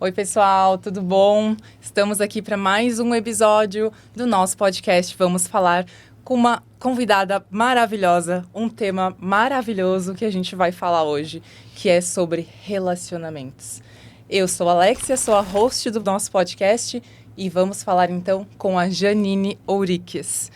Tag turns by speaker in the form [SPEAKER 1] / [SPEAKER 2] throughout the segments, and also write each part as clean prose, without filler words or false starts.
[SPEAKER 1] Oi, pessoal, tudo bom? Estamos aqui para mais um episódio do nosso podcast. Vamos falar com uma convidada maravilhosa, um tema maravilhoso que a gente vai falar hoje, que é sobre relacionamentos. Eu sou a Alexia, sou a host do nosso podcast e vamos falar então com a Janine Ouriques.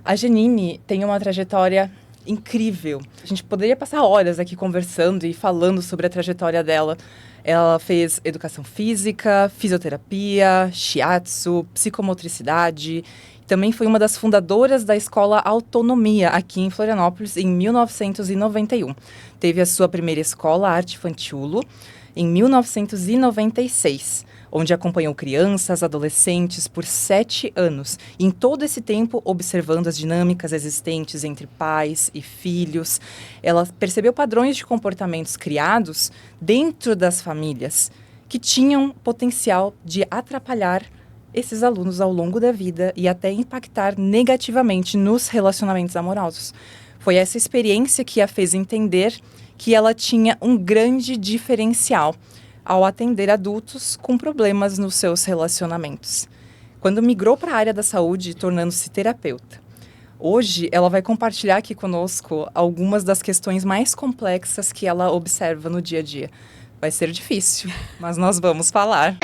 [SPEAKER 1] A Janine tem uma trajetória incrível. A gente poderia passar horas aqui conversando e falando sobre a trajetória dela. Ela fez educação física, fisioterapia, shiatsu, psicomotricidade. Também foi uma das fundadoras da Escola Autonomia, aqui em Florianópolis, em 1991. Teve a sua primeira escola, Arte Fantiulo, em 1996, onde acompanhou crianças, adolescentes por 7 anos. E em todo esse tempo, observando as dinâmicas existentes entre pais e filhos, ela percebeu padrões de comportamentos criados dentro das famílias que tinham potencial de atrapalhar esses alunos ao longo da vida e até impactar negativamente nos relacionamentos amorosos. Foi essa experiência que a fez entender que ela tinha um grande diferencial ao atender adultos com problemas nos seus relacionamentos. Quando migrou para a área da saúde, tornando-se terapeuta. Hoje, ela vai compartilhar aqui conosco algumas das questões mais complexas que ela observa no dia a dia. Vai ser difícil, mas nós vamos falar.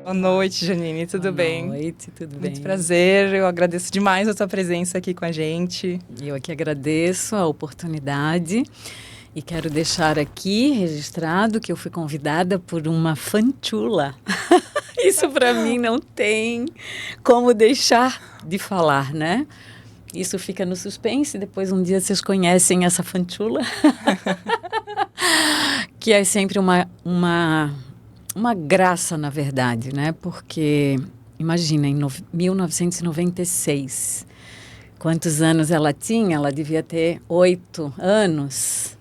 [SPEAKER 1] Boa noite, Janine, tudo bem?
[SPEAKER 2] Boa noite, tudo bem?
[SPEAKER 1] Muito prazer, eu agradeço demais a tua presença aqui com a gente.
[SPEAKER 2] Eu aqui agradeço a oportunidade e quero deixar aqui registrado que eu fui convidada por uma fanchula. Isso para mim não tem como deixar de falar, né? Isso fica no suspense, depois um dia vocês conhecem essa fanchula, que é sempre uma graça, na verdade, né? Porque, imagina, em 1996, quantos anos ela tinha? Ela devia ter 8 anos.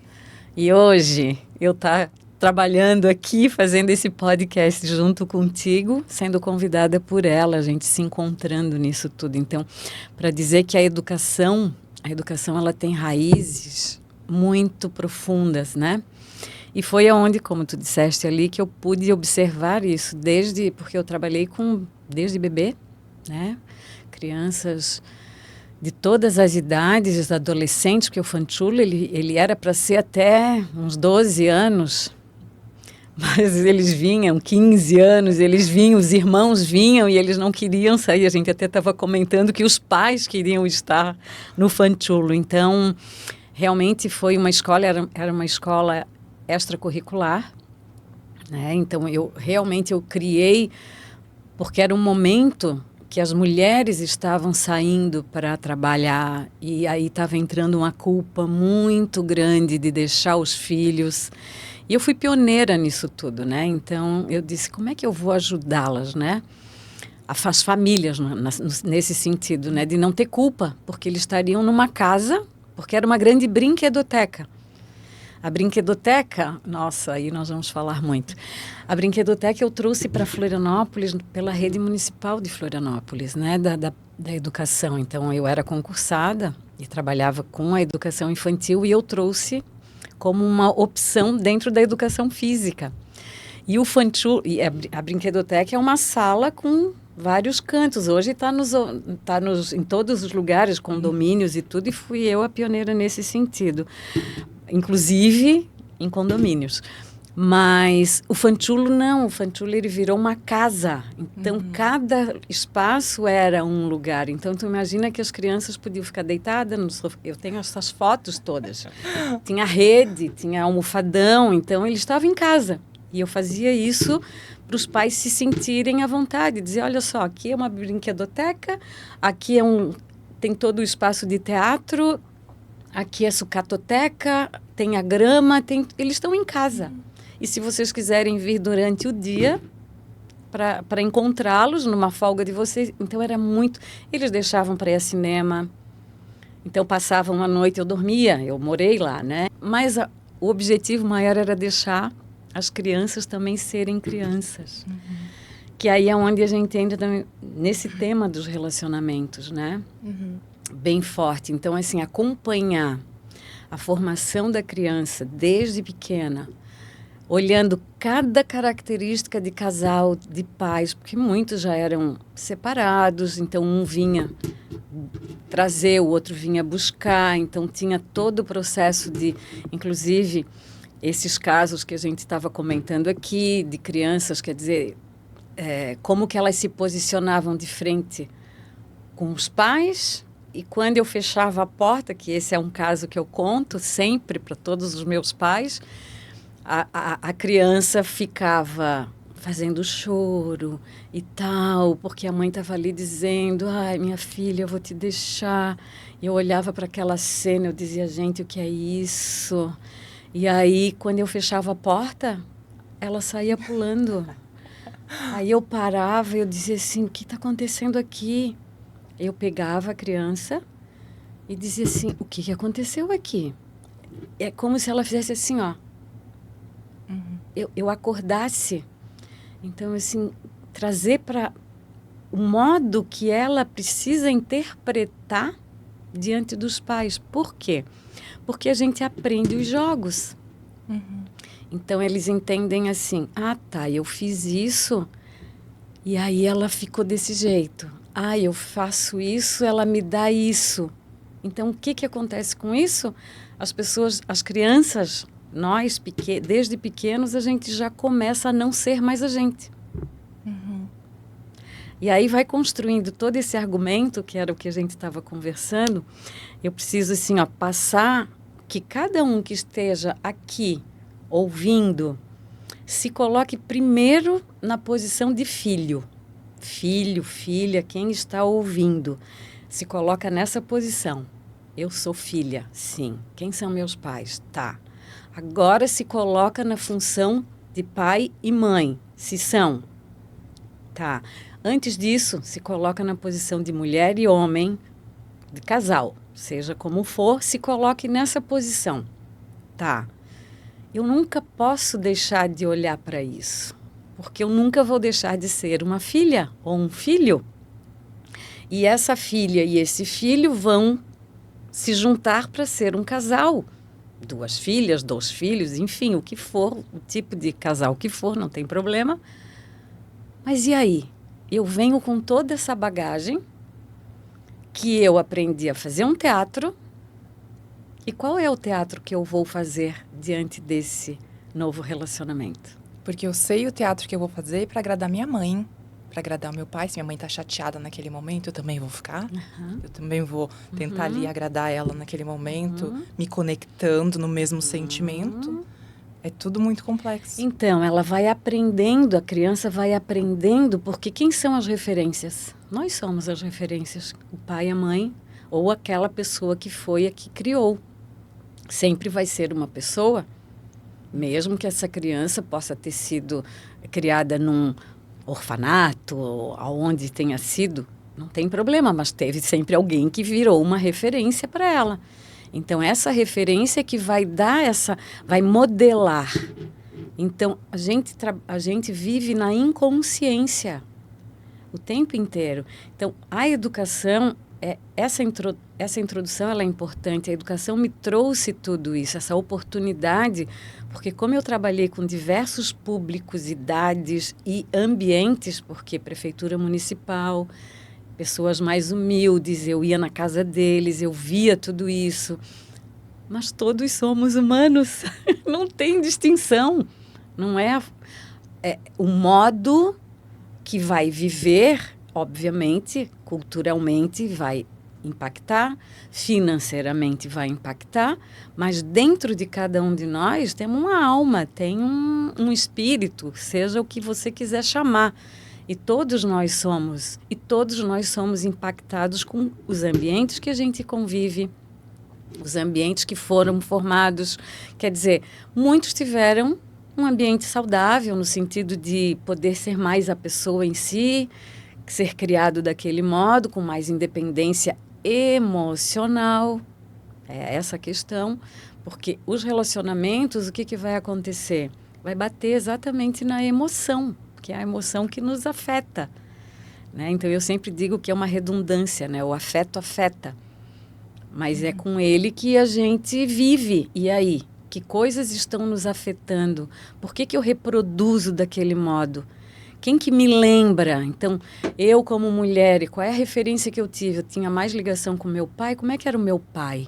[SPEAKER 2] E hoje eu estou trabalhando aqui, fazendo esse podcast junto contigo, sendo convidada por ela, a gente se encontrando nisso tudo. Então, para dizer que a educação ela tem raízes muito profundas, né? E foi aonde, como tu disseste ali, que eu pude observar isso, porque eu trabalhei desde bebê, né? Crianças de todas as idades, adolescentes, porque o fanchulo, ele era para ser até uns 12 anos, mas eles vinham, 15 anos, os irmãos vinham e eles não queriam sair. A gente até estava comentando que os pais queriam estar no fanchulo. Então, realmente foi uma escola, era uma escola extracurricular, né? Então eu criei, porque era um momento que as mulheres estavam saindo para trabalhar e aí estava entrando uma culpa muito grande de deixar os filhos, e eu fui pioneira nisso tudo, né? Então eu disse, como é que eu vou ajudá-las, né? As famílias nesse sentido, né? De não ter culpa, porque eles estariam numa casa, porque era uma grande brinquedoteca. A brinquedoteca, nossa, aí nós vamos falar muito. A brinquedoteca eu trouxe para Florianópolis pela rede municipal de Florianópolis, né, da educação. Então eu era concursada e trabalhava com a educação infantil e eu trouxe como uma opção dentro da educação física. E o fanchulo, a brinquedoteca é uma sala com vários cantos. Hoje está em todos os lugares, condomínios e tudo, e fui eu a pioneira nesse sentido. Inclusive em condomínios. Mas o fanchulo não, o fanchulo ele virou uma casa. Então, cada espaço era um lugar. Então, tu imagina que as crianças podiam ficar deitadas no sofá. Eu tenho essas fotos todas. Tinha rede, tinha almofadão, então ele estava em casa. E eu fazia isso para os pais se sentirem à vontade, dizer, olha só, aqui é uma brinquedoteca, aqui tem todo o espaço de teatro, aqui é sucatoteca, tem a grama, eles estão em casa. E se vocês quiserem vir durante o dia para encontrá-los numa folga de vocês, então era muito... Eles deixavam para ir ao cinema, então passavam uma noite, eu dormia, eu morei lá, né? Mas o objetivo maior era deixar as crianças também serem crianças. Que aí é onde a gente entra também nesse tema dos relacionamentos, né? Bem forte. Então, assim, acompanhar a formação da criança desde pequena, olhando cada característica de casal, de pais, porque muitos já eram separados, então um vinha trazer, o outro vinha buscar, então tinha todo o processo de, inclusive, esses casos que a gente estava comentando aqui, de crianças, quer dizer, como que elas se posicionavam de frente com os pais, e quando eu fechava a porta, que esse é um caso que eu conto sempre para todos os meus pais, a criança ficava fazendo choro e tal, porque a mãe estava ali dizendo, ai, minha filha, eu vou te deixar. E eu olhava para aquela cena, eu dizia, gente, o que é isso? E aí, quando eu fechava a porta, ela saía pulando. Aí eu parava e eu dizia assim, o que está acontecendo aqui? Eu pegava a criança e dizia assim, o que aconteceu aqui? É como se ela fizesse assim, ó. Eu acordasse. Então, assim, trazer para o modo que ela precisa interpretar diante dos pais. Por quê? Porque a gente aprende os jogos. Então, eles entendem assim, ah, tá, eu fiz isso e aí ela ficou desse jeito. Ah, eu faço isso, ela me dá isso. Então, o que acontece com isso? As pessoas, as crianças, nós, desde pequenos, a gente já começa a não ser mais a gente. E aí vai construindo todo esse argumento, que era o que a gente estava conversando. Eu preciso, assim, ó, passar que cada um que esteja aqui ouvindo se coloque primeiro na posição de filho. Filho, filha, quem está ouvindo, se coloca nessa posição. Eu sou filha, sim. Quem são meus pais? Tá. Agora se coloca na função de pai e mãe, se são. Tá. Antes disso, se coloca na posição de mulher e homem, de casal. Seja como for, se coloque nessa posição. Tá. Eu nunca posso deixar de olhar para isso, porque eu nunca vou deixar de ser uma filha ou um filho. E essa filha e esse filho vão se juntar para ser um casal. 2 filhas, 2 filhos, enfim, o que for, o tipo de casal que for, não tem problema. Mas e aí? Eu venho com toda essa bagagem que eu aprendi a fazer um teatro. E qual é o teatro que eu vou fazer diante desse novo relacionamento?
[SPEAKER 1] Porque eu sei o teatro que eu vou fazer para agradar minha mãe, para agradar o meu pai. Se minha mãe tá chateada naquele momento, eu também vou ficar. Eu também vou tentar ali agradar ela naquele momento, me conectando no mesmo sentimento. É tudo muito complexo.
[SPEAKER 2] Então, ela vai aprendendo, a criança vai aprendendo, porque quem são as referências? Nós somos as referências, o pai e a mãe, ou aquela pessoa que foi a que criou. Sempre vai ser uma pessoa, mesmo que essa criança possa ter sido criada num orfanato, ou aonde tenha sido, não tem problema, mas teve sempre alguém que virou uma referência para ela. Então, essa referência que vai dar vai modelar. Então, a gente vive na inconsciência o tempo inteiro. Então, a educação, essa introdução ela é importante. A educação me trouxe tudo isso, essa oportunidade, porque como eu trabalhei com diversos públicos, idades e ambientes, porque prefeitura municipal, pessoas mais humildes, eu ia na casa deles, eu via tudo isso. Mas todos somos humanos, não tem distinção. Não é o modo que vai viver, obviamente, culturalmente vai impactar, financeiramente vai impactar, mas dentro de cada um de nós tem uma alma, tem um espírito, seja o que você quiser chamar. E todos nós somos impactados com os ambientes que a gente convive, os ambientes que foram formados. Quer dizer, muitos tiveram um ambiente saudável, no sentido de poder ser mais a pessoa em si, ser criado daquele modo, com mais independência emocional. É essa a questão, porque os relacionamentos, o que vai acontecer? Vai bater exatamente na emoção. que é a emoção que nos afeta, né? Então, eu sempre digo que é uma redundância, né? O afeto afeta, mas é com ele que a gente vive. E aí? Que coisas estão nos afetando? Por que eu reproduzo daquele modo? Quem que me lembra? Então, eu como mulher, e qual é a referência que eu tive? Eu tinha mais ligação com meu pai. Como é que era o meu pai?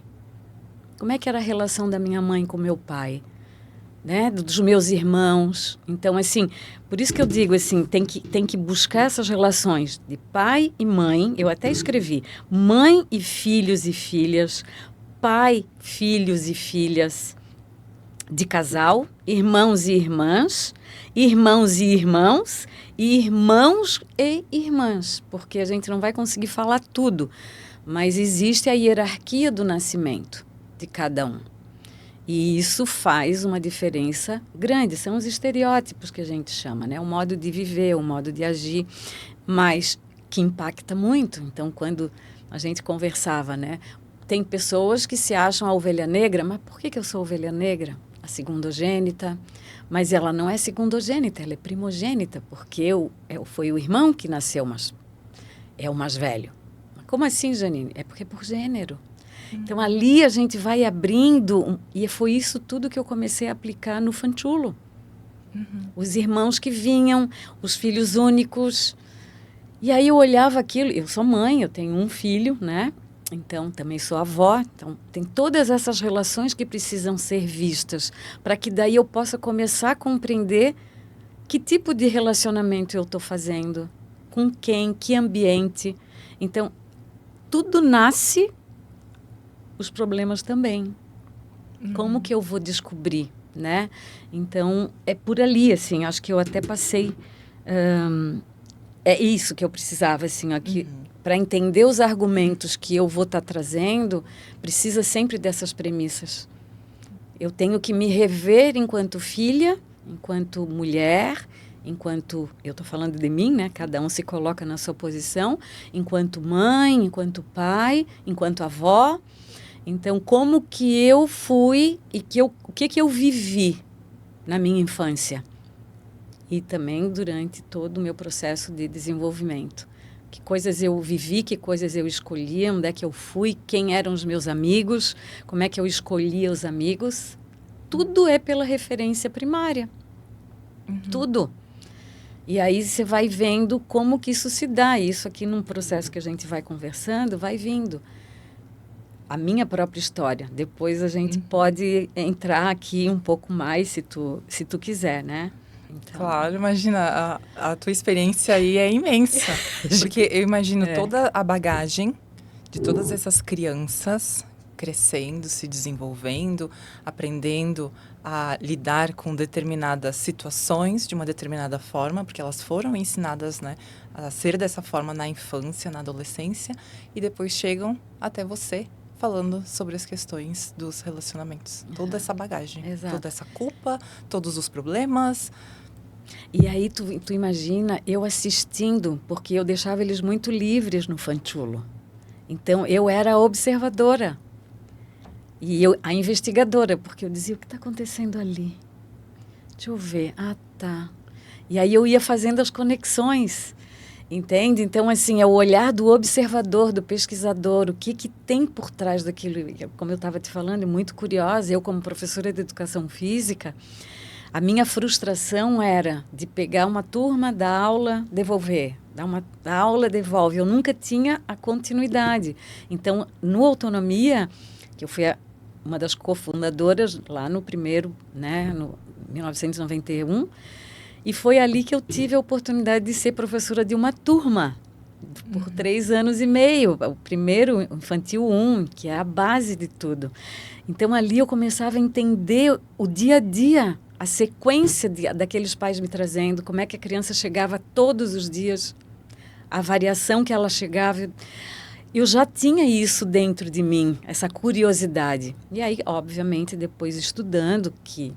[SPEAKER 2] Como é que era a relação da minha mãe com meu pai? Né? Dos meus irmãos. Então, assim, por isso que eu digo assim, tem que buscar essas relações de pai e mãe. Eu até escrevi, mãe e filhos e filhas, pai, filhos e filhas de casal, irmãos e irmãs, irmãos e irmãos, e irmãos e irmãs, porque a gente não vai conseguir falar tudo, mas existe a hierarquia do nascimento de cada um. E isso faz uma diferença grande. São os estereótipos que a gente chama, né? O modo de viver, o modo de agir, mas que impacta muito. Então, quando a gente conversava, né? Tem pessoas que se acham a ovelha negra, mas por que eu sou ovelha negra? A segundogênita, mas ela não é segundogênita, ela é primogênita, porque foi o irmão que nasceu, mas é o mais velho. Como assim, Janine? É porque é por gênero. Então, ali a gente vai abrindo, e foi isso tudo que eu comecei a aplicar no Fanchulo. Os irmãos que vinham, os filhos únicos. E aí eu olhava aquilo, eu sou mãe, eu tenho um filho, né? Então, também sou avó. Então, tem todas essas relações que precisam ser vistas, para que daí eu possa começar a compreender que tipo de relacionamento eu estou fazendo, com quem, que ambiente. Então, tudo nasce, os problemas também. Como que eu vou descobrir, né? Então, é por ali, assim, acho que eu até passei... é isso que eu precisava, assim, aqui, para entender os argumentos que eu vou estar trazendo, precisa sempre dessas premissas. Eu tenho que me rever enquanto filha, enquanto mulher, enquanto... Eu estou falando de mim, né? Cada um se coloca na sua posição. Enquanto mãe, enquanto pai, enquanto avó. Então, como que eu fui e o que eu vivi na minha infância? E também durante todo o meu processo de desenvolvimento. Que coisas eu vivi, que coisas eu escolhi, onde é que eu fui, quem eram os meus amigos, como é que eu escolhia os amigos. Tudo é pela referência primária. Tudo. E aí você vai vendo como que isso se dá. Isso aqui num processo que a gente vai conversando, vai vindo. A minha própria história. Depois a gente pode entrar aqui um pouco mais, se tu quiser, né? Então...
[SPEAKER 1] Claro, imagina, a tua experiência aí é imensa. Porque eu imagino toda a bagagem de todas essas crianças crescendo, se desenvolvendo, aprendendo a lidar com determinadas situações de uma determinada forma, porque elas foram ensinadas, né, a ser dessa forma na infância, na adolescência, e depois chegam até você falando sobre as questões dos relacionamentos. Toda essa bagagem, toda essa culpa, todos os problemas.
[SPEAKER 2] E aí tu imagina eu assistindo, porque eu deixava eles muito livres no Fanchulo. Então eu era a observadora e eu a investigadora, porque eu dizia, o que está acontecendo ali? Deixa eu ver. Ah, tá. E aí eu ia fazendo as conexões, entende? Então, assim, é o olhar do observador, do pesquisador, o que tem por trás daquilo. Como eu estava te falando, muito curiosa, eu como professora de educação física, a minha frustração era de pegar uma turma, dar aula, devolver. Dar aula, devolve. Eu nunca tinha a continuidade. Então, no Autonomia, que eu fui uma das cofundadoras lá no primeiro, né, no 1991, e foi ali que eu tive a oportunidade de ser professora de uma turma por 3 anos e meio. O primeiro, Infantil 1, que é a base de tudo. Então, ali eu começava a entender o dia a dia, a sequência daqueles pais me trazendo, como é que a criança chegava todos os dias, a variação que ela chegava. Eu já tinha isso dentro de mim, essa curiosidade. E aí, obviamente, depois estudando, que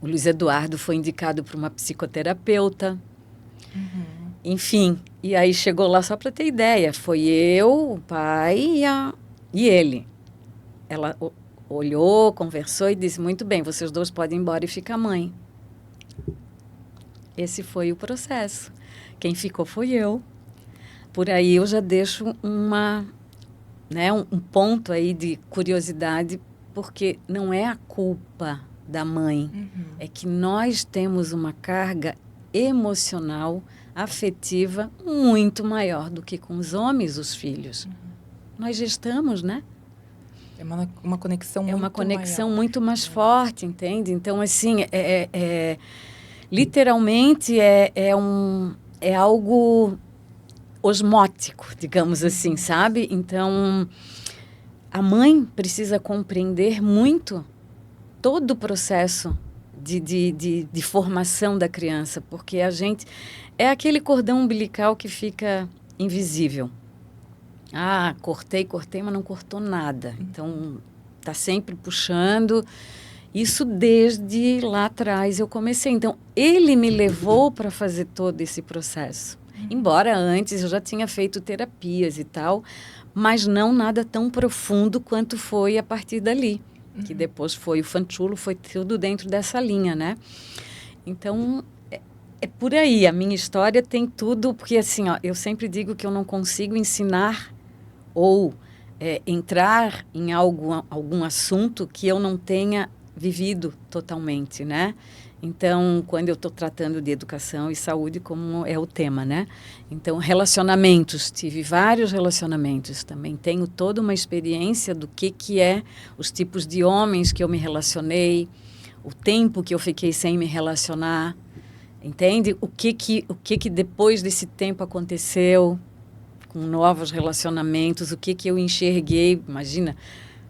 [SPEAKER 2] o Luiz Eduardo foi indicado para uma psicoterapeuta. Enfim, e aí chegou lá, só para ter ideia, foi eu, o pai e ele. Ela olhou, conversou e disse, muito bem, vocês dois podem ir embora e ficar mãe. esse foi o processo. Quem ficou foi eu. Por aí eu já deixo um ponto aí de curiosidade, porque não é a culpa da mãe, é que nós temos uma carga emocional, afetiva, muito maior do que com os homens, os filhos. Nós gestamos, né?
[SPEAKER 1] É uma conexão muito
[SPEAKER 2] uma conexão
[SPEAKER 1] maior.
[SPEAKER 2] muito mais forte, entende? Então, assim, literalmente é algo osmótico, digamos assim, sabe? Então, a mãe precisa compreender muito todo o processo de formação da criança, porque a gente é aquele cordão umbilical que fica invisível. Ah, cortei, mas não cortou nada. Então, está sempre puxando. Isso desde lá atrás eu comecei. Então, ele me levou para fazer todo esse processo. Embora antes eu já tinha feito terapias e tal, mas não nada tão profundo quanto foi a partir dali. Que depois foi o Fanchulo, foi tudo dentro dessa linha, né? Então, é por aí. A minha história tem tudo, porque assim, ó, eu sempre digo que eu não consigo ensinar ou entrar em algum assunto que eu não tenha vivido totalmente, né? Então, quando eu estou tratando de educação e saúde, como é o tema, né? Então, relacionamentos, tive vários relacionamentos. Também tenho toda uma experiência do que é os tipos de homens que eu me relacionei, o tempo que eu fiquei sem me relacionar, entende? O que depois desse tempo aconteceu com novos relacionamentos, o que eu enxerguei, imagina,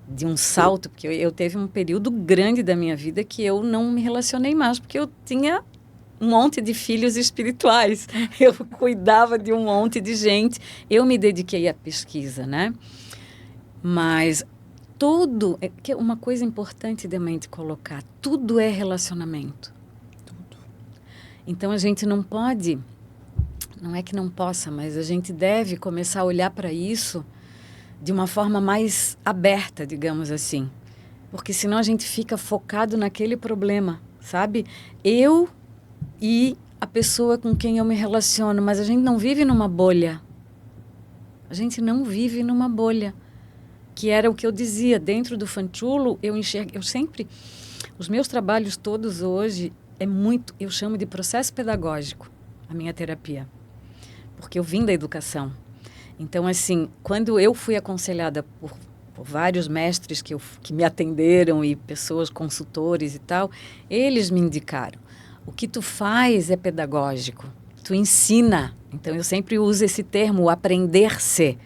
[SPEAKER 2] de um salto, porque eu teve um período grande da minha vida que eu não me relacionei mais, porque eu tinha um monte de filhos espirituais, eu cuidava de um monte de gente, eu me dediquei à pesquisa, né? Mas que é uma coisa importante da mente colocar, tudo é relacionamento.
[SPEAKER 1] Tudo.
[SPEAKER 2] Então a gente não pode, não é que não possa, mas a gente deve começar a olhar para isso de uma forma mais aberta, digamos assim. Porque senão a gente fica focado naquele problema, sabe? Eu e a pessoa com quem eu me relaciono, mas a gente não vive numa bolha. A gente não vive numa bolha. Que era o que eu dizia, dentro do Fanchulo, eu sempre, os meus trabalhos todos hoje, eu chamo de processo pedagógico, a minha terapia. Porque eu vim da educação. Então, assim, quando eu fui aconselhada por vários mestres que me atenderam e pessoas, consultores e tal, eles me indicaram. O que tu faz é pedagógico, tu ensina. Então, eu sempre uso esse termo, aprender-se.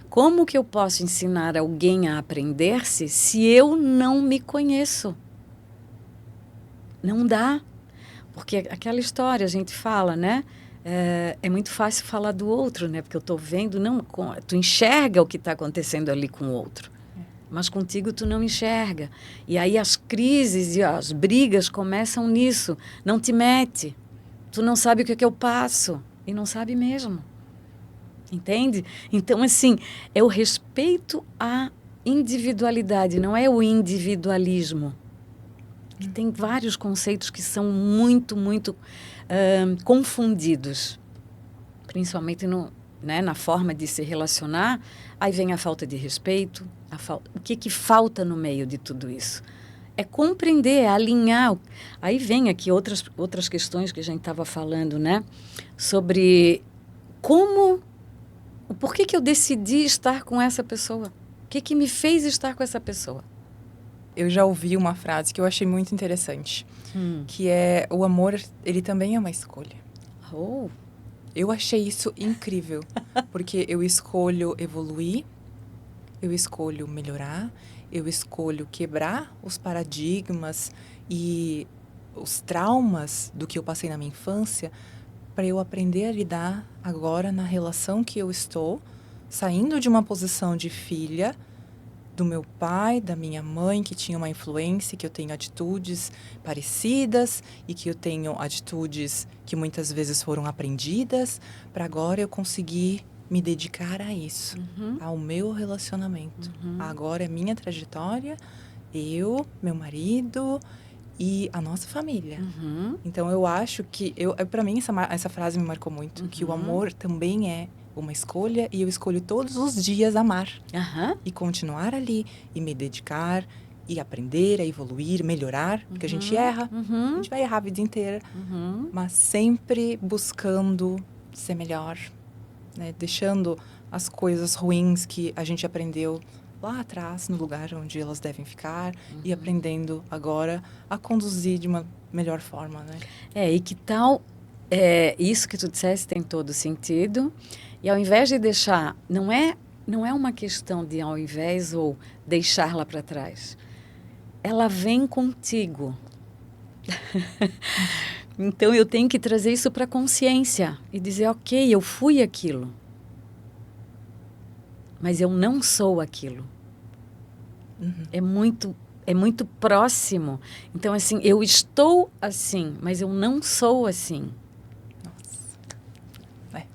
[SPEAKER 2] Como que eu posso ensinar alguém a aprender-se se eu não me conheço? Não dá. Porque aquela história, a gente fala, né? É muito fácil falar do outro, né? Porque eu estou vendo, tu enxerga o que está acontecendo ali com o outro. Mas contigo tu não enxerga. E aí as crises e as brigas começam nisso. Não te mete. Tu não sabe o que é que eu passo. E não sabe mesmo. Entende? Então, assim, é o respeito à individualidade, não é o individualismo. Que tem vários conceitos que são muito, muito confundidos, principalmente na forma de se relacionar. Aí vem a falta de respeito, o que falta no meio de tudo isso? É compreender, é alinhar. Aí vem aqui outras questões que a gente estava falando, né? Sobre por que eu decidi estar com essa pessoa? O que me fez estar com essa pessoa?
[SPEAKER 1] Eu já ouvi uma frase que eu achei muito interessante, que é: o amor, ele também é uma escolha.
[SPEAKER 2] Oh.
[SPEAKER 1] Eu achei isso incrível, porque eu escolho evoluir, eu escolho melhorar, eu escolho quebrar os paradigmas e os traumas do que eu passei na minha infância para eu aprender a lidar agora na relação que eu estou, saindo de uma posição de filha do meu pai, da minha mãe, que tinha uma influência, que eu tenho atitudes parecidas e que eu tenho atitudes que muitas vezes foram aprendidas, para agora eu conseguir me dedicar a isso, ao meu relacionamento. Agora é minha trajetória, eu, meu marido, e a nossa família.
[SPEAKER 2] Uhum.
[SPEAKER 1] Então, eu acho que... Para mim, essa frase me marcou muito. Que o amor também é uma escolha. E eu escolho todos os dias amar.
[SPEAKER 2] Aham.
[SPEAKER 1] E continuar ali. E me dedicar. E aprender, a evoluir, melhorar. Porque a gente erra. A gente vai errar a vida inteira. Mas sempre buscando ser melhor. Né? Deixando as coisas ruins que a gente aprendeu lá atrás, no lugar onde elas devem ficar, e aprendendo agora a conduzir de uma melhor forma, né?
[SPEAKER 2] E que tal, isso que tu disseste tem todo sentido, e ao invés de deixar, não é uma questão de ao invés ou deixar lá para trás, ela vem contigo. Então eu tenho que trazer isso para a consciência e dizer, ok, eu fui aquilo, mas eu não sou aquilo. É muito próximo. Então, assim, eu estou assim, mas eu não sou assim.
[SPEAKER 1] Nossa.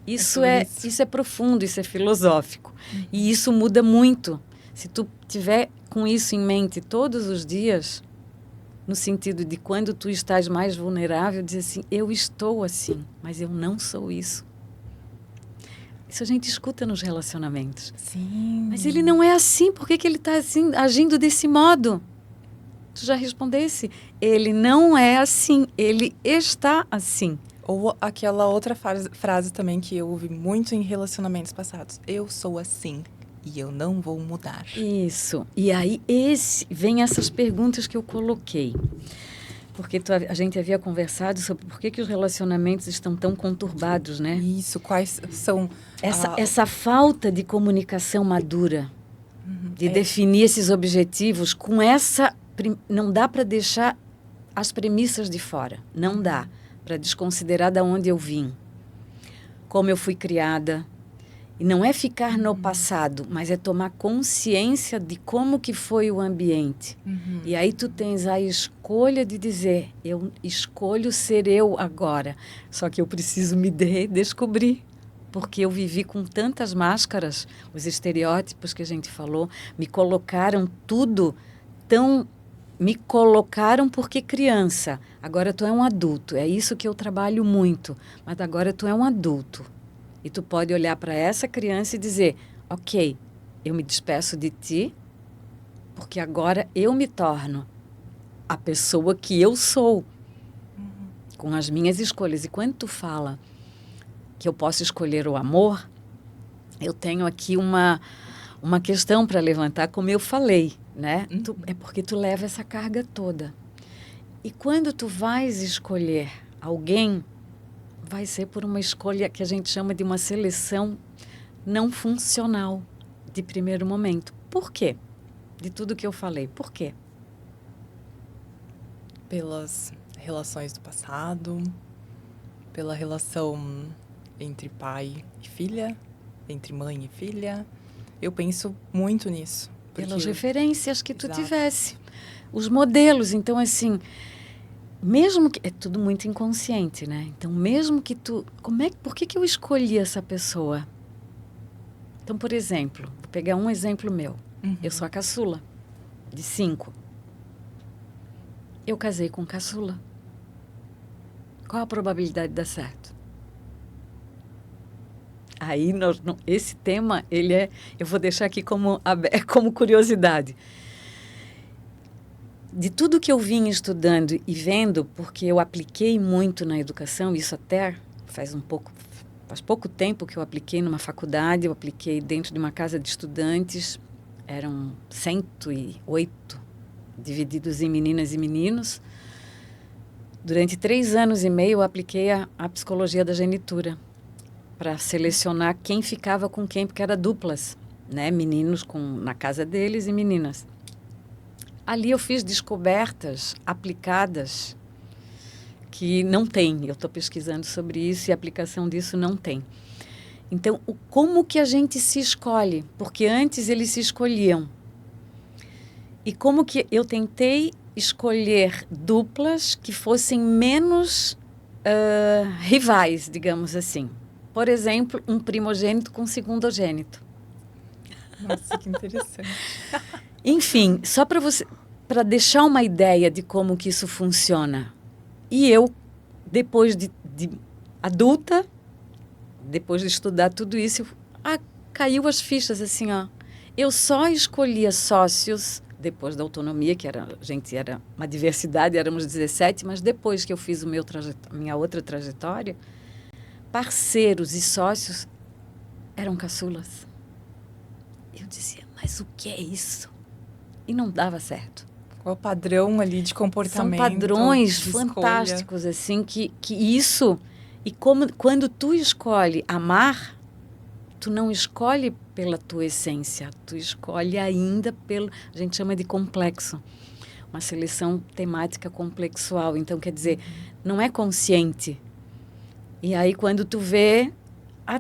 [SPEAKER 2] Isso é profundo, isso é filosófico. E isso muda muito. Se tu tiver com isso em mente todos os dias, no sentido de quando tu estás mais vulnerável, dizer assim, eu estou assim, mas eu não sou isso. Isso a gente escuta nos relacionamentos.
[SPEAKER 1] Sim.
[SPEAKER 2] Mas ele não é assim, por que ele está assim, agindo desse modo? Tu já respondesse? Ele não é assim, ele está assim.
[SPEAKER 1] Ou aquela outra frase também que eu ouvi muito em relacionamentos passados. Eu sou assim e eu não vou mudar.
[SPEAKER 2] Isso. E aí vem essas perguntas que eu coloquei. Porque a gente havia conversado sobre por que os relacionamentos estão tão conturbados, né?
[SPEAKER 1] Isso, quais são...
[SPEAKER 2] Essa falta de comunicação madura, de definir esses objetivos com essa... Não dá para deixar as premissas de fora. Não dá para desconsiderar de onde eu vim, como eu fui criada. E não é ficar no passado, mas é tomar consciência de como que foi o ambiente. E aí tu tens a escolha de dizer, eu escolho ser eu agora. Só que eu preciso me descobrir. Porque eu vivi com tantas máscaras, os estereótipos que a gente falou, me colocaram tudo tão... Me colocaram porque criança. Agora tu é um adulto. É isso que eu trabalho muito. Mas agora tu é um adulto. E tu pode olhar para essa criança e dizer, ok, eu me despeço de ti, porque agora eu me torno a pessoa que eu sou, com as minhas escolhas. E quando tu fala que eu posso escolher o amor, eu tenho aqui uma questão para levantar, como eu falei, né? É porque tu leva essa carga toda. E quando tu vais escolher alguém, vai ser por uma escolha que a gente chama de uma seleção não funcional de primeiro momento. Por quê? De tudo que eu falei. Por quê?
[SPEAKER 1] Pelas relações do passado, pela relação entre pai e filha, entre mãe e filha. Eu penso muito nisso.
[SPEAKER 2] Pelas referências que tu tivesse. Os modelos. Então, assim... Mesmo que... É tudo muito inconsciente, né? Então, mesmo que tu... Por que eu escolhi essa pessoa? Então, por exemplo, vou pegar um exemplo meu. Eu sou a caçula, de 5. Eu casei com caçula. Qual a probabilidade de dar certo? Aí, esse tema, eu vou deixar aqui como curiosidade. De tudo que eu vim estudando e vendo, porque eu apliquei muito na educação, isso até faz pouco tempo que eu apliquei numa faculdade, eu apliquei dentro de uma casa de estudantes, eram 108, divididos em meninas e meninos. Durante 3 anos e meio eu apliquei a psicologia da genitura, para selecionar quem ficava com quem, porque era duplas, né? Meninos na casa deles e meninas. Ali eu fiz descobertas aplicadas que não tem. Eu estou pesquisando sobre isso e a aplicação disso não tem. Então, como que a gente se escolhe? Porque antes eles se escolhiam. E como que eu tentei escolher duplas que fossem menos rivais, digamos assim. Por exemplo, um primogênito com segundogênito.
[SPEAKER 1] Nossa, que interessante.
[SPEAKER 2] Enfim, só para para deixar uma ideia de como que isso funciona. E eu, depois de adulta, depois de estudar tudo isso, caiu as fichas assim, ó. Eu só escolhia sócios depois da autonomia, que a gente era uma diversidade, éramos 17, mas depois que eu fiz minha outra trajetória, parceiros e sócios eram caçulas. Eu dizia, mas o que é isso? E não dava certo.
[SPEAKER 1] Qual o padrão ali de comportamento?
[SPEAKER 2] São padrões
[SPEAKER 1] de
[SPEAKER 2] fantásticos,
[SPEAKER 1] escolha.
[SPEAKER 2] assim, que isso... E quando tu escolhe amar, tu não escolhe pela tua essência, tu escolhe ainda pelo... A gente chama de complexo. Uma seleção temática complexual. Então, quer dizer, não é consciente. E aí, quando tu vê...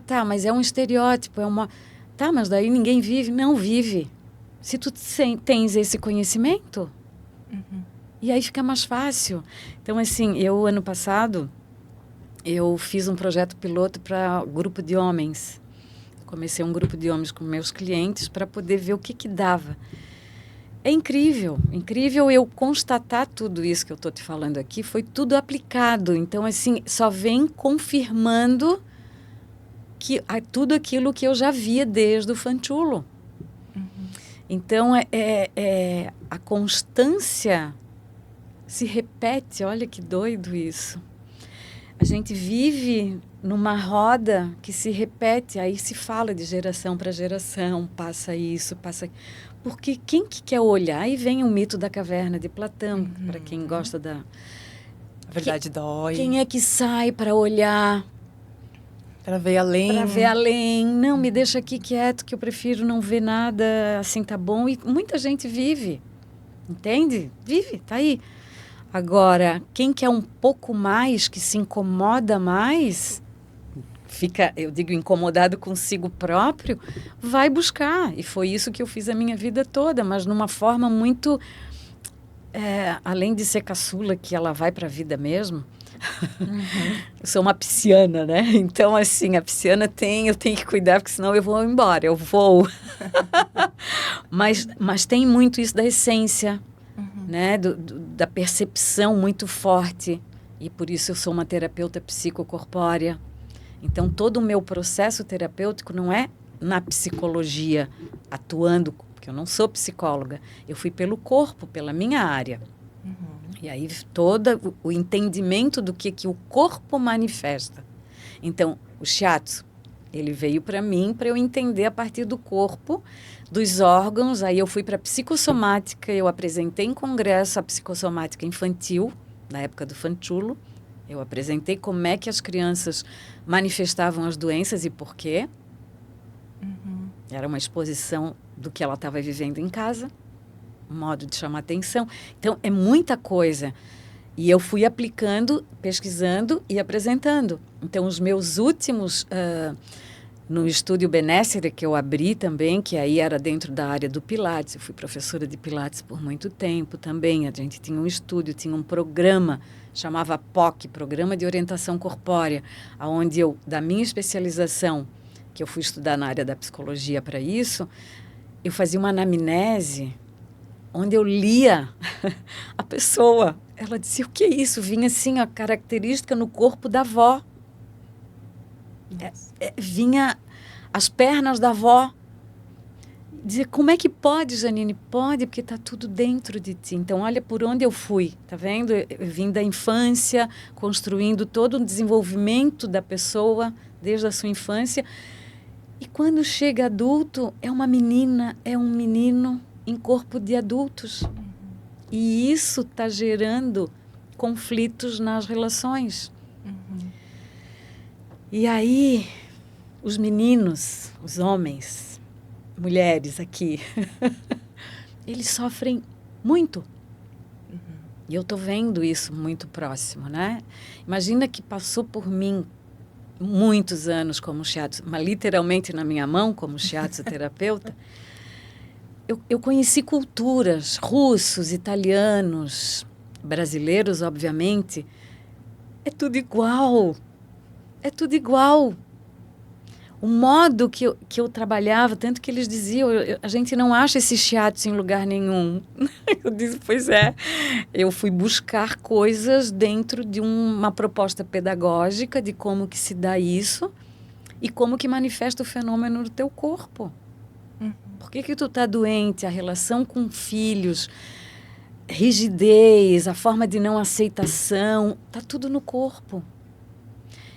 [SPEAKER 2] tá, mas é um estereótipo, é uma... Tá, mas daí ninguém vive. Não vive. Se tu tens esse conhecimento, e aí fica mais fácil. Então, assim, ano passado, eu fiz um projeto piloto para grupo de homens. Comecei um grupo de homens com meus clientes para poder ver o que dava. É incrível eu constatar tudo isso que eu estou te falando aqui, foi tudo aplicado. Então, assim, só vem confirmando tudo aquilo que eu já via desde o Fanchulo. Então, a constância se repete. Olha que doido isso. A gente vive numa roda que se repete, aí se fala de geração para geração, passa isso, passa... Porque quem que quer olhar? Aí vem o mito da caverna de Platão, para quem gosta da...
[SPEAKER 1] A verdade dói.
[SPEAKER 2] Quem é que sai para olhar?
[SPEAKER 1] Para ver além.
[SPEAKER 2] Para ver além. Não, me deixa aqui quieto, que eu prefiro não ver nada, assim tá bom. E muita gente vive, entende? Vive, tá aí. Agora, quem quer um pouco mais, que se incomoda mais, fica, eu digo, incomodado consigo próprio, vai buscar. E foi isso que eu fiz a minha vida toda, mas numa forma muito... além de ser caçula, que ela vai para a vida mesmo, eu sou uma pisciana, né? Então, assim, a pisciana eu tenho que cuidar, porque senão eu vou embora, eu vou. mas tem muito isso da essência, né? Da percepção muito forte. E por isso eu sou uma terapeuta psicocorpórea. Então, todo o meu processo terapêutico não é na psicologia, atuando, porque eu não sou psicóloga. Eu fui pelo corpo, pela minha área. E aí, todo o entendimento do que o corpo manifesta. Então, o shiatsu, ele veio para mim, para eu entender a partir do corpo, dos órgãos. Aí eu fui para a psicossomática, eu apresentei em congresso a psicossomática infantil, na época do Fanchulo. Eu apresentei como é que as crianças manifestavam as doenças e por quê. Era uma exposição do que ela estava vivendo em casa, um modo de chamar atenção. Então, é muita coisa. E eu fui aplicando, pesquisando e apresentando. Então, os meus últimos... no Estúdio Benessere, que eu abri também, que aí era dentro da área do Pilates. Eu fui professora de Pilates por muito tempo também. A gente tinha um estúdio, tinha um programa, chamava POC, Programa de Orientação Corpórea, onde eu, da minha especialização, que eu fui estudar na área da psicologia para isso, eu fazia uma anamnese, onde eu lia a pessoa. Ela dizia, o que é isso? Vinha assim, a característica no corpo da avó. Vinha as pernas da avó. Dizia, como é que pode, Janine? Pode, porque está tudo dentro de ti. Então, olha por onde eu fui, tá vendo? Eu vim da infância, construindo todo o desenvolvimento da pessoa, desde a sua infância. E quando chega adulto, é uma menina, é um menino em corpo de adultos. E isso está gerando conflitos nas relações. E aí, os meninos, os homens, mulheres aqui, eles sofrem muito. E eu estou vendo isso muito próximo, né? Imagina que passou por mim muitos anos como shiatsu, mas literalmente na minha mão como shiatsu terapeuta. Eu conheci culturas, russos, italianos, brasileiros, obviamente. É tudo igual. É tudo igual. o modo que eu trabalhava, tanto que eles diziam, a gente não acha esse shiatsu em lugar nenhum. Eu disse, pois é, eu fui buscar coisas dentro de uma proposta pedagógica de como que se dá isso e como que manifesta o fenômeno do teu corpo. Por que tu tá doente? A relação com filhos, rigidez, a forma de não aceitação, tá tudo no corpo.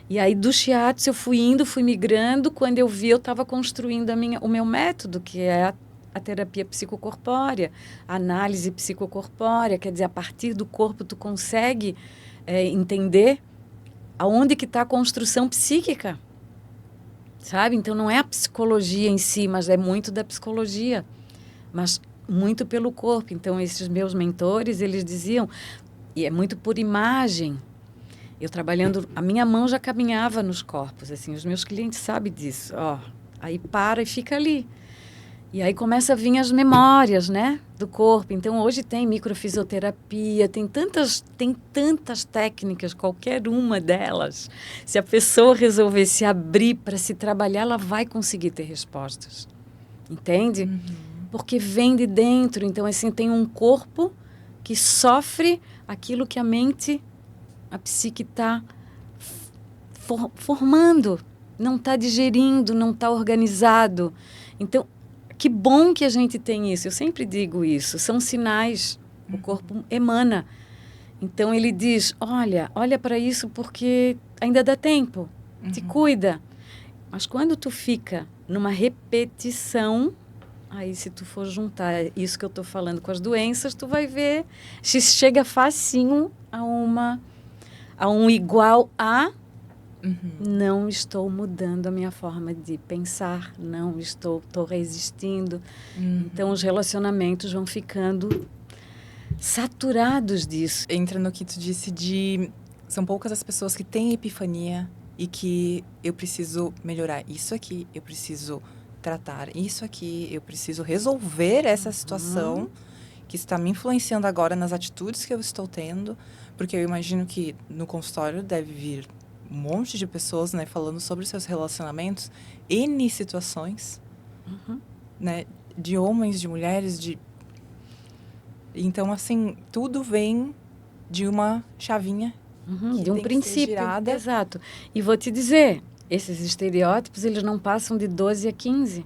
[SPEAKER 2] E aí, do shiatsu, eu fui migrando. Quando eu vi, eu estava construindo o meu método, que é a terapia psicocorpórea, a análise psicocorpórea. Quer dizer, a partir do corpo, tu consegue entender aonde que está a construção psíquica. Sabe? Então, não é a psicologia em si, mas é muito da psicologia. Mas muito pelo corpo. Então, esses meus mentores, eles diziam, e é muito por imagem. Eu trabalhando, a minha mão já caminhava nos corpos, assim, os meus clientes sabem disso, ó. Aí para e fica ali. E aí começa a vir as memórias, né, do corpo. Então, hoje tem microfisioterapia, tem tantas técnicas, qualquer uma delas. Se a pessoa resolver se abrir para se trabalhar, ela vai conseguir ter respostas. Entende? Uhum. Porque vem de dentro. Então, assim, tem um corpo que sofre aquilo que a mente... A psique está formando, não está digerindo, não está organizado. Então, que bom que a gente tem isso. Eu sempre digo isso. São sinais. O corpo emana. Então, ele diz, olha para isso porque ainda dá tempo. Te cuida. Mas quando tu fica numa repetição, aí se tu for juntar isso que eu estou falando com as doenças, tu vai ver, chega facinho a um igual a não estou mudando a minha forma de pensar, não estou resistindo. Então, os relacionamentos vão ficando saturados disso.
[SPEAKER 1] Entra no que tu disse são poucas as pessoas que têm epifania e que eu preciso melhorar isso aqui, eu preciso tratar isso aqui, eu preciso resolver essa situação que está me influenciando agora nas atitudes que eu estou tendo. Porque eu imagino que no consultório deve vir um monte de pessoas, né, falando sobre seus relacionamentos, N situações, né, de homens, de mulheres, Então, assim, tudo vem de uma chavinha
[SPEAKER 2] de um princípio. Exato. E vou te dizer, esses estereótipos, eles não passam de 12 a 15.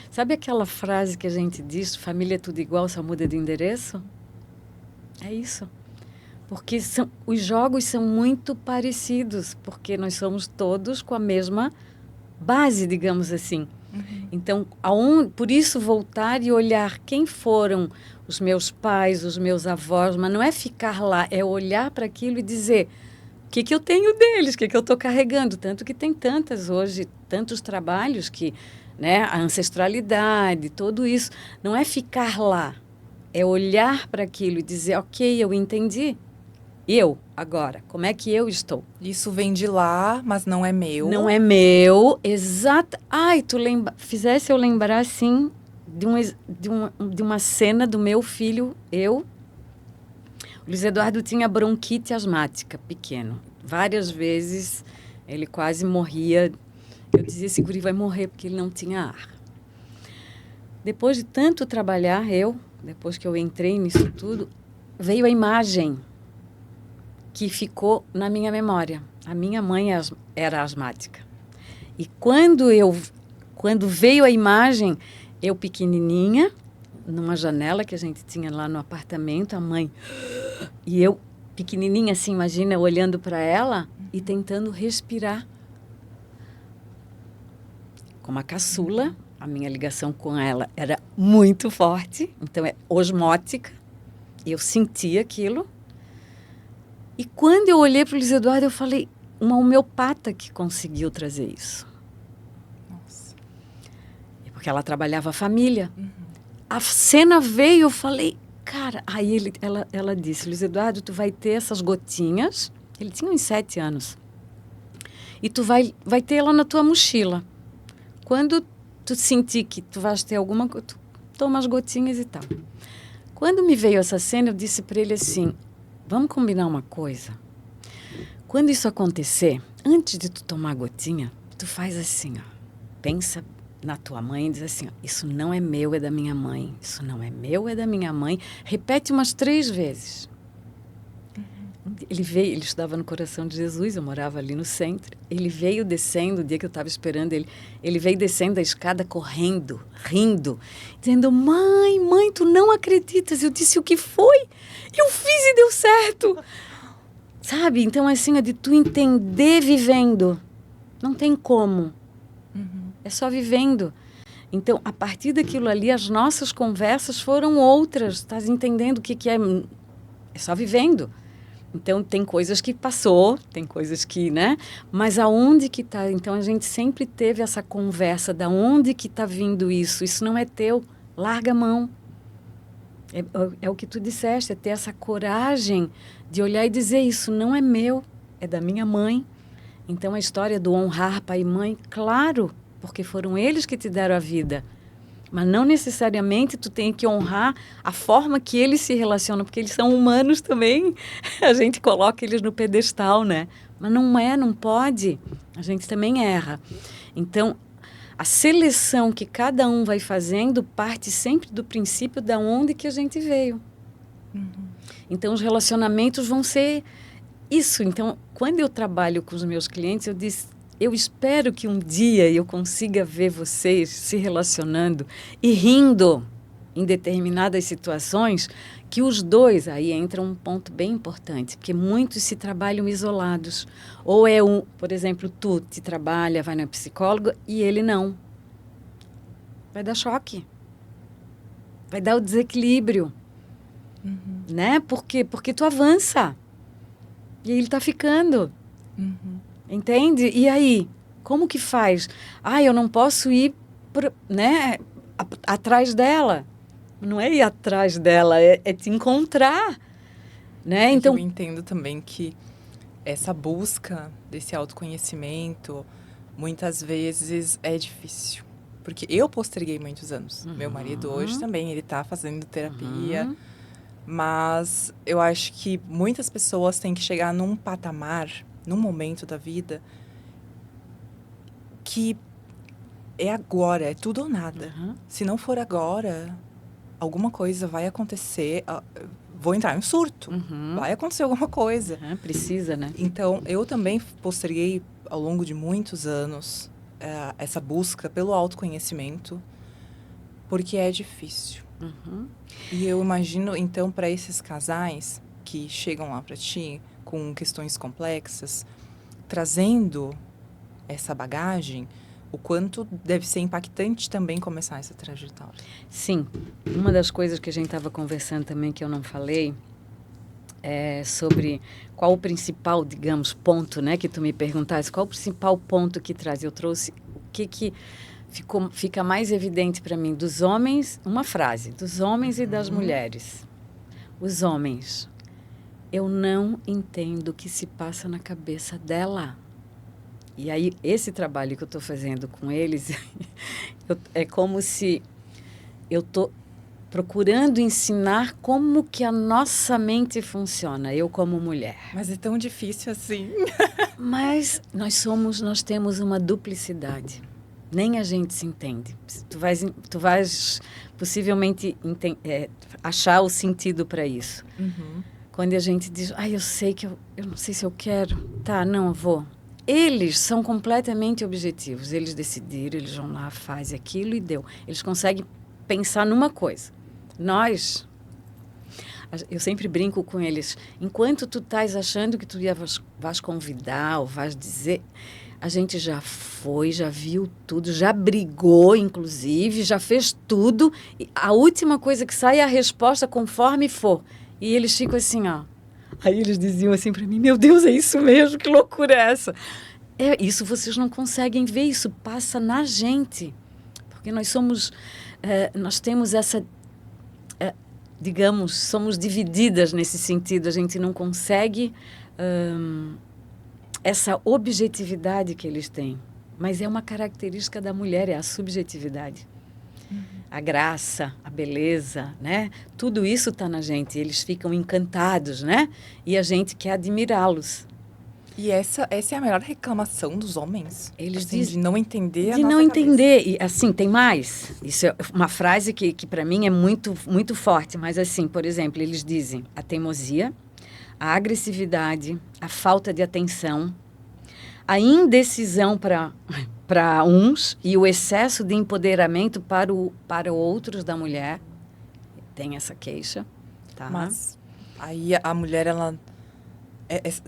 [SPEAKER 2] Sabe aquela frase que a gente diz, família é tudo igual, só muda de endereço? É isso. Porque os jogos são muito parecidos, porque nós somos todos com a mesma base, digamos assim. Então, por isso voltar e olhar quem foram os meus pais, os meus avós, mas não é ficar lá, é olhar para aquilo e dizer o que eu tenho deles, o que eu estou carregando. Tanto que tem tantos trabalhos que, né, a ancestralidade, tudo isso, não é ficar lá, é olhar para aquilo e dizer, ok, eu entendi. Agora, como é que eu estou?
[SPEAKER 1] Isso vem de lá, mas não é meu.
[SPEAKER 2] Não é meu, exato. Ai, fizesse eu lembrar, assim, de uma cena do meu filho, O Luiz Eduardo tinha bronquite asmática, pequeno. Várias vezes, ele quase morria. Eu dizia, esse guri vai morrer, porque ele não tinha ar. Depois de tanto trabalhar, depois que eu entrei nisso tudo, veio a imagem que ficou na minha memória. A minha mãe era asmática. E quando veio a imagem, eu pequenininha, numa janela que a gente tinha lá no apartamento, a mãe... E eu, pequenininha assim, imagina, olhando para ela e tentando respirar. Como a caçula, a minha ligação com ela era muito forte, então é osmótica. Eu sentia aquilo. E quando eu olhei para o Luiz Eduardo, eu falei, uma homeopata que conseguiu trazer isso.
[SPEAKER 1] Nossa.
[SPEAKER 2] Porque ela trabalhava a família. A cena veio, eu falei, cara... Aí ela disse, Luiz Eduardo, tu vai ter essas gotinhas. Ele tinha uns 7 anos. E tu vai ter ela na tua mochila. Quando tu sentir que tu vais ter alguma coisa, tu toma as gotinhas e tal. Quando me veio essa cena, eu disse para ele assim... Vamos combinar uma coisa? Quando isso acontecer, antes de tu tomar a gotinha, tu faz assim, ó. pensa na tua mãe e diz assim, ó, isso não é meu, é da minha mãe. Isso não é meu, é da minha mãe. Repete umas 3 vezes. Ele estudava no Coração de Jesus, eu morava ali no centro. Ele veio descendo, o dia que eu estava esperando ele veio descendo a escada correndo, rindo, dizendo, mãe, tu não acreditas. Eu disse, o que foi? Eu fiz e deu certo. Sabe? Então, assim, é de tu entender vivendo. Não tem como. É só vivendo. Então, a partir daquilo ali, as nossas conversas foram outras. Estás entendendo o que é? É só vivendo. Então, tem coisas que passou, tem coisas que, né? Mas aonde que está? Então, a gente sempre teve essa conversa, da onde que está vindo isso? Isso não é teu, larga a mão. É o que tu disseste, é ter essa coragem de olhar e dizer, isso não é meu, é da minha mãe. Então, a história do honrar pai e mãe, claro, porque foram eles que te deram a vida. Mas não necessariamente tu tem que honrar a forma que eles se relacionam, porque eles são humanos também. A gente coloca eles no pedestal, né? Mas não pode. A gente também erra. Então, a seleção que cada um vai fazendo parte sempre do princípio da onde que a gente veio. Então, os relacionamentos vão ser isso. Então, quando eu trabalho com os meus clientes, eu espero que um dia eu consiga ver vocês se relacionando e rindo em determinadas situações, que os dois, aí entra um ponto bem importante, porque muitos se trabalham isolados. Ou por exemplo, tu te trabalha, vai na psicóloga e ele não. Vai dar choque. Vai dar o desequilíbrio. Né? Por quê? Porque tu avança. E ele está ficando. Entende? E aí? Como que faz? Eu não posso ir atrás dela. Não é ir atrás dela, é te encontrar. Né?
[SPEAKER 1] Então, eu entendo também que essa busca desse autoconhecimento, muitas vezes é difícil. Porque eu posterguei muitos anos. Meu marido hoje também, ele está fazendo terapia. Mas eu acho que muitas pessoas têm que chegar num patamar, num momento da vida, que é agora, é tudo ou nada. Se não for agora, alguma coisa vai acontecer, vou entrar em um surto, vai acontecer alguma coisa.
[SPEAKER 2] Precisa, né?
[SPEAKER 1] Então, eu também posterguei ao longo de muitos anos essa busca pelo autoconhecimento, porque é difícil. E eu imagino, então, para esses casais que chegam lá para ti com questões complexas, trazendo essa bagagem, o quanto deve ser impactante também começar essa trajetória.
[SPEAKER 2] Sim. Uma das coisas que a gente estava conversando também, que eu não falei, é sobre qual o principal, digamos, ponto, né, que tu me perguntaste, qual o principal ponto que traz. Eu trouxe o que fica mais evidente para mim dos homens, uma frase, dos homens e das mulheres. Os homens, eu não entendo o que se passa na cabeça dela. E aí, esse trabalho que eu estou fazendo com eles, é como se eu estou procurando ensinar como que a nossa mente funciona, eu como mulher.
[SPEAKER 1] Mas é tão difícil assim.
[SPEAKER 2] Mas nós temos uma duplicidade. Nem a gente se entende. Tu vais possivelmente achar o sentido para isso. Quando a gente diz, eu sei que eu não sei se eu quero. Tá, não, eu vou. Eles são completamente objetivos. Eles decidiram, eles vão lá, fazem aquilo e deu. Eles conseguem pensar numa coisa. Eu sempre brinco com eles. Enquanto tu estás achando que tu vais convidar ou vais dizer, a gente já foi, já viu tudo, já brigou, inclusive, já fez tudo. E a última coisa que sai é a resposta conforme for. E eles ficam assim, ó. Aí eles diziam assim para mim, meu Deus, é isso mesmo, que loucura é essa? Isso vocês não conseguem ver, isso passa na gente. Porque nós temos essa, digamos, somos divididas nesse sentido, a gente não consegue essa objetividade que eles têm. Mas é uma característica da mulher, é a subjetividade. A graça, a beleza, né? Tudo isso está na gente. Eles ficam encantados, né? E a gente quer admirá-los.
[SPEAKER 1] E essa é a maior reclamação dos homens?
[SPEAKER 2] Eles
[SPEAKER 1] assim,
[SPEAKER 2] dizem
[SPEAKER 1] de não entender a
[SPEAKER 2] de
[SPEAKER 1] nossa
[SPEAKER 2] não
[SPEAKER 1] cabeça.
[SPEAKER 2] entender. E, assim, tem mais. Isso é uma frase que para mim é muito, muito forte. Mas, assim, por exemplo, eles dizem a teimosia, a agressividade, a falta de atenção, a indecisão para uns e o excesso de empoderamento para outros da mulher. Tem essa queixa, tá?
[SPEAKER 1] Mas aí a mulher, ela...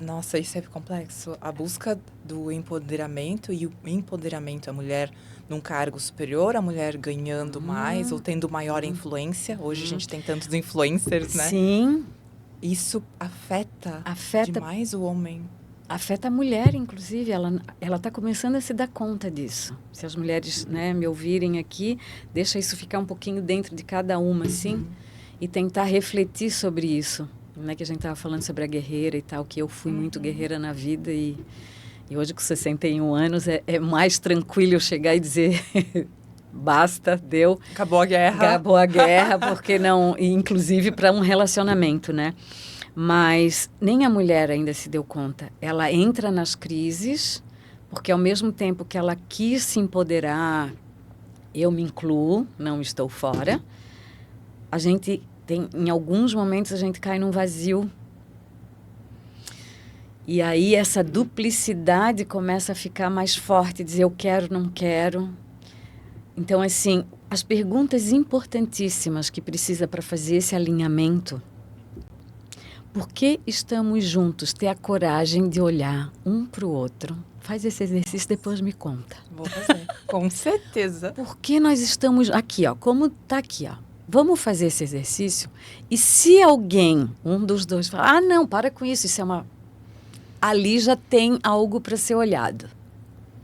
[SPEAKER 1] nossa, isso é complexo. A busca do empoderamento e o empoderamento, a mulher num cargo superior, a mulher ganhando mais ou tendo maior influência. Hoje a gente tem tantos influencers, né?
[SPEAKER 2] Sim,
[SPEAKER 1] Isso afeta demais o homem.
[SPEAKER 2] afeta a mulher, inclusive. Ela está começando a se dar conta disso. Se as mulheres, né, me ouvirem aqui, deixa isso ficar um pouquinho dentro de cada uma, assim, e tentar refletir sobre isso. Né, que a gente estava falando sobre a guerreira e tal, que eu fui muito guerreira na vida e hoje com 61 anos é mais tranquilo eu chegar e dizer basta, deu.
[SPEAKER 1] Acabou a guerra.
[SPEAKER 2] Acabou a guerra, porque não... Inclusive para um relacionamento, né? Mas nem a mulher ainda se deu conta. Ela entra nas crises, porque ao mesmo tempo que ela quis se empoderar, eu me incluo, não estou fora, a gente tem, em alguns momentos, a gente cai num vazio. E aí essa duplicidade começa a ficar mais forte, dizer eu quero, não quero. Então, assim, as perguntas importantíssimas que precisa para fazer esse alinhamento. Por que estamos juntos? Ter a coragem de olhar um para o outro. Faz esse exercício, depois me conta.
[SPEAKER 1] Vou fazer, com certeza.
[SPEAKER 2] Por que nós estamos aqui, ó? Como tá aqui, ó? Vamos fazer esse exercício? E se alguém, um dos dois, falar, não, para com isso é uma... Ali já tem algo para ser olhado.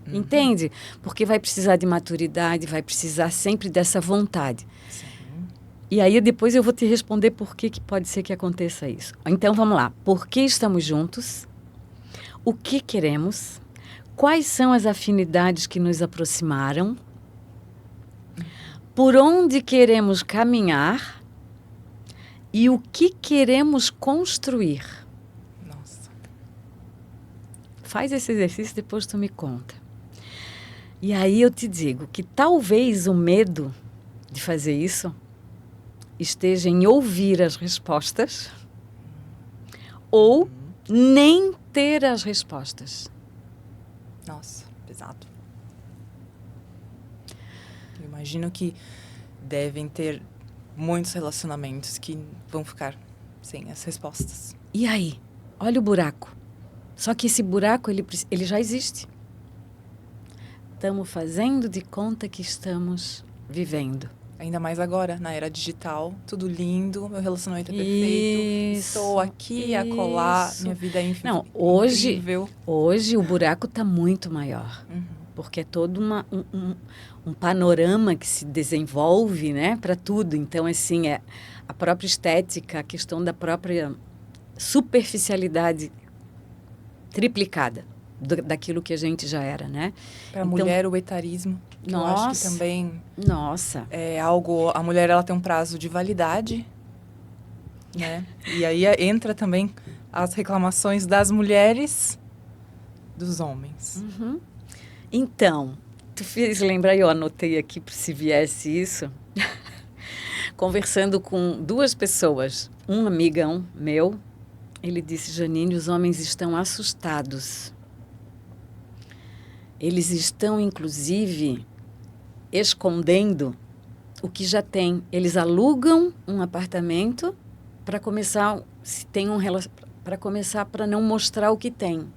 [SPEAKER 2] Entende? Porque vai precisar de maturidade, vai precisar sempre dessa vontade.
[SPEAKER 1] Sim.
[SPEAKER 2] E aí depois eu vou te responder por que pode ser que aconteça isso. Então vamos lá. Por que estamos juntos? O que queremos? Quais são as afinidades que nos aproximaram? Por onde queremos caminhar? E o que queremos construir?
[SPEAKER 1] Nossa.
[SPEAKER 2] Faz esse exercício, depois tu me conta. E aí eu te digo que talvez o medo de fazer isso esteja em ouvir as respostas ou nem ter as respostas.
[SPEAKER 1] Nossa, pesado. Eu imagino que devem ter muitos relacionamentos que vão ficar sem as respostas.
[SPEAKER 2] E aí? Olha o buraco. Só que esse buraco, ele já existe. Estamos fazendo de conta que estamos vivendo.
[SPEAKER 1] Ainda mais agora, na era digital, tudo lindo, meu relacionamento é perfeito, estou aqui, acolá, minha vida é
[SPEAKER 2] Não,
[SPEAKER 1] incrível.
[SPEAKER 2] Hoje o buraco está muito maior, porque é todo um panorama que se desenvolve, né, para tudo. Então, assim, é a própria estética, a questão da própria superficialidade triplicada daquilo que a gente já era, né?
[SPEAKER 1] Para a mulher, o etarismo, que eu acho que também é algo... A mulher, ela tem um prazo de validade, né? E aí entra também as reclamações das mulheres dos homens.
[SPEAKER 2] Então, tu fez lembrar, eu anotei aqui se viesse isso, conversando com duas pessoas, um amigão meu, ele disse, Janine, os homens estão assustados. Eles estão, inclusive, escondendo o que já tem. Eles alugam um apartamento para começar, se tem para começar, para não mostrar o que tem.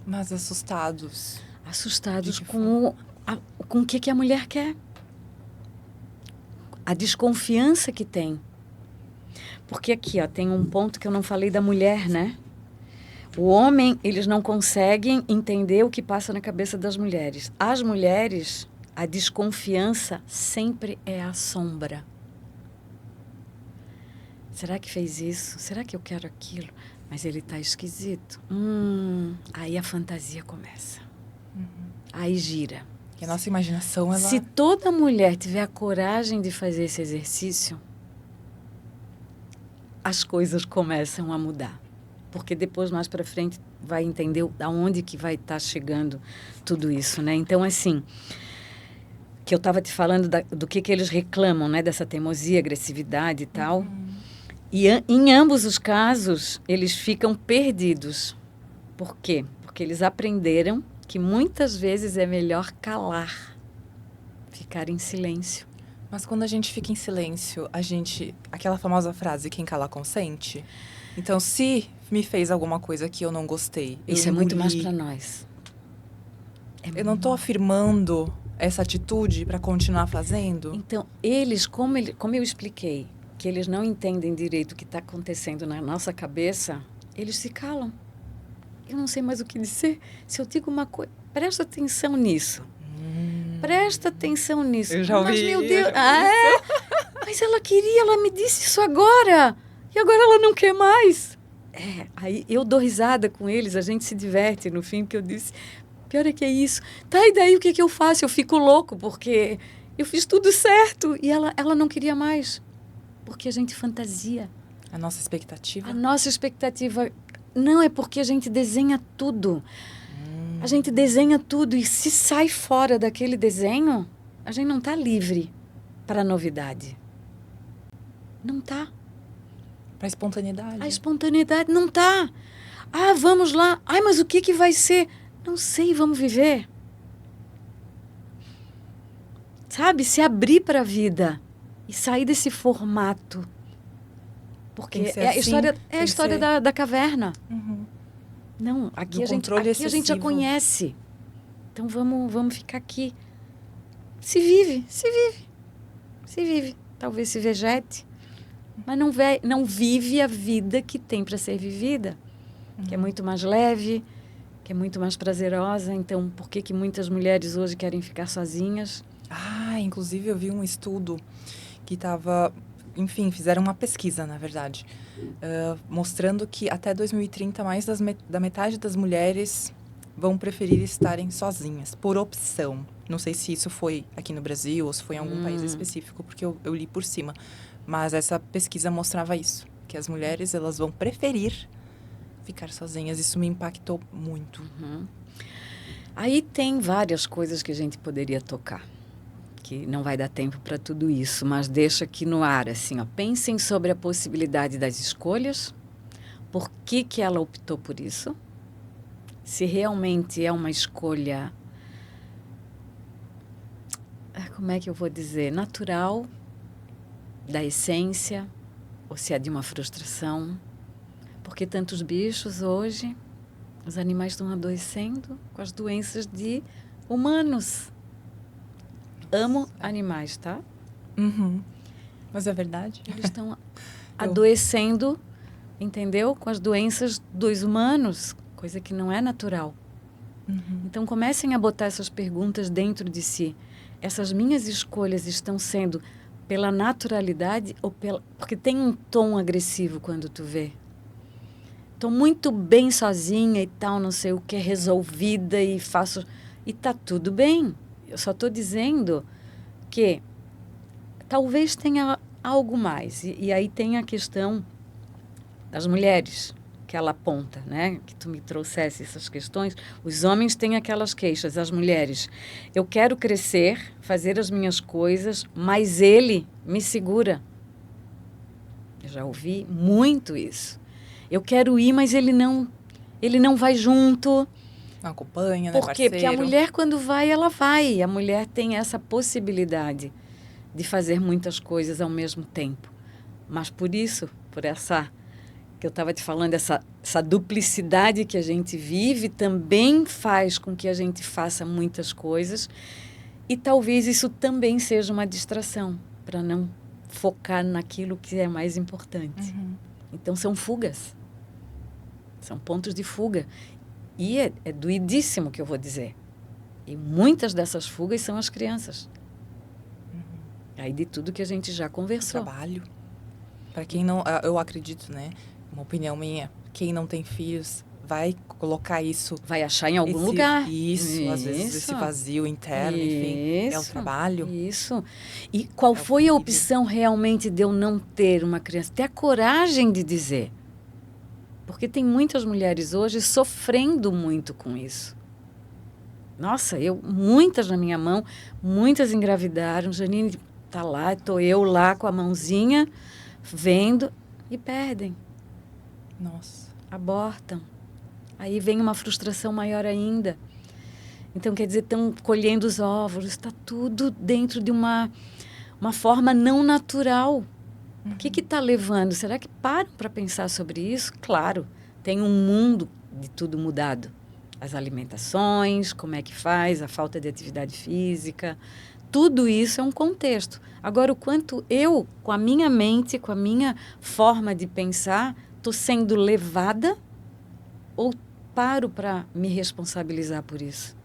[SPEAKER 1] Mas assustados.
[SPEAKER 2] Assustados com o que a mulher quer. A desconfiança que tem. Porque aqui, ó, tem um ponto que eu não falei da mulher, né? O homem, eles não conseguem entender o que passa na cabeça das mulheres. As mulheres, a desconfiança sempre é a sombra. Será que fez isso? Será que eu quero aquilo? Mas ele está esquisito. Aí a fantasia começa. Aí gira.
[SPEAKER 1] E a nossa imaginação, ela...
[SPEAKER 2] Se toda mulher tiver a coragem de fazer esse exercício, as coisas começam a mudar. porque depois, mais para frente, vai entender aonde que vai estar chegando tudo isso, né? Então, assim, que eu estava te falando do que eles reclamam, né? Dessa teimosia, agressividade e tal. E em ambos os casos, eles ficam perdidos. Por quê? Porque eles aprenderam que muitas vezes é melhor calar, ficar em silêncio.
[SPEAKER 1] Mas quando a gente fica em silêncio, aquela famosa frase, quem cala consente. Então, se me fez alguma coisa que eu não gostei,
[SPEAKER 2] isso é muito mais para nós.
[SPEAKER 1] Eu não estou afirmando essa atitude para continuar fazendo.
[SPEAKER 2] Então, eles, como eu expliquei, que eles não entendem direito o que está acontecendo na nossa cabeça, eles se calam. Eu não sei mais o que dizer. Se eu digo uma coisa, presta atenção nisso. Presta atenção nisso.
[SPEAKER 1] Eu já ouvi.
[SPEAKER 2] Mas, meu Deus, mas ela me disse isso agora. E agora ela não quer mais. Aí eu dou risada com eles, a gente se diverte no fim, porque eu disse, pior é que é isso. Tá, e daí o que eu faço? Eu fico louco, porque eu fiz tudo certo. E ela não queria mais. Porque a gente fantasia.
[SPEAKER 1] A nossa expectativa?
[SPEAKER 2] A nossa expectativa não é porque a gente desenha tudo. A gente desenha tudo e se sai fora daquele desenho, a gente não está livre para a novidade. Não está.
[SPEAKER 1] Para a espontaneidade.
[SPEAKER 2] A espontaneidade não está. Vamos lá. Mas o que vai ser? Não sei, vamos viver. Sabe? Se abrir para a vida e sair desse formato. Porque é a história da caverna.
[SPEAKER 1] Uhum.
[SPEAKER 2] Não, aqui a gente já conhece. Então vamos ficar aqui. Se vive. Talvez se vegete, mas não vive a vida que tem para ser vivida, que é muito mais leve, que é muito mais prazerosa. Então, por que muitas mulheres hoje querem ficar sozinhas?
[SPEAKER 1] Inclusive eu vi um estudo que estava... Enfim, fizeram uma pesquisa, na verdade, mostrando que até 2030, mais da metade das mulheres vão preferir estarem sozinhas, por opção. Não sei se isso foi aqui no Brasil ou se foi em algum país específico, porque eu li por cima. Mas essa pesquisa mostrava isso, que as mulheres elas vão preferir ficar sozinhas. Isso me impactou muito.
[SPEAKER 2] Aí tem várias coisas que a gente poderia tocar, que não vai dar tempo para tudo isso, mas deixa aqui no ar, assim, pensem sobre a possibilidade das escolhas, por que ela optou por isso, se realmente é uma escolha, como é que eu vou dizer, natural, da essência, ou se é de uma frustração, porque tantos bichos hoje, os animais estão adoecendo com as doenças de humanos. Amo animais, tá?
[SPEAKER 1] Mas é verdade.
[SPEAKER 2] Eles estão adoecendo, entendeu? Com as doenças dos humanos, coisa que não é natural. Então, comecem a botar essas perguntas dentro de si. Essas minhas escolhas estão sendo pela naturalidade ou pela... Porque tem um tom agressivo quando tu vê. Estou muito bem sozinha e tal, não sei o que, resolvida e faço... E tá tudo bem. Eu só estou dizendo que talvez tenha algo mais. E aí tem a questão das mulheres, que ela aponta, né? Que tu me trouxesse essas questões. Os homens têm aquelas queixas, as mulheres. Eu quero crescer, fazer as minhas coisas, mas ele me segura. Eu já ouvi muito isso. Eu quero ir, mas ele não vai junto.
[SPEAKER 1] Não acompanha, né,
[SPEAKER 2] Por quê? Porque a mulher, quando vai, ela vai. A mulher tem essa possibilidade de fazer muitas coisas ao mesmo tempo. Mas por isso, por essa... que eu estava te falando, essa duplicidade que a gente vive, também faz com que a gente faça muitas coisas. E talvez isso também seja uma distração, para não focar naquilo que é mais importante. Então, são fugas. São pontos de fuga. E é doidíssimo o que eu vou dizer. E muitas dessas fugas são as crianças. Aí de tudo que a gente já conversou.
[SPEAKER 1] Trabalho. Para quem não... Eu acredito, né? Uma opinião minha. Quem não tem filhos vai colocar isso...
[SPEAKER 2] Vai achar em algum lugar.
[SPEAKER 1] Isso, às vezes esse vazio interno, enfim. É o trabalho.
[SPEAKER 2] Isso. E qual foi a opção realmente de eu não ter uma criança? Ter a coragem de dizer. Porque tem muitas mulheres hoje sofrendo muito com isso. Nossa, muitas na minha mão, muitas engravidaram. Janine tá lá, estou eu lá com a mãozinha, vendo, e perdem.
[SPEAKER 1] Nossa.
[SPEAKER 2] Abortam. Aí vem uma frustração maior ainda. Então, quer dizer, estão colhendo os óvulos, está tudo dentro de uma forma não natural. O que está levando? Será que param para pensar sobre isso? Claro, tem um mundo de tudo mudado. As alimentações, como é que faz, a falta de atividade física, tudo isso é um contexto. Agora, o quanto eu, com a minha mente, com a minha forma de pensar, estou sendo levada ou paro para me responsabilizar por isso?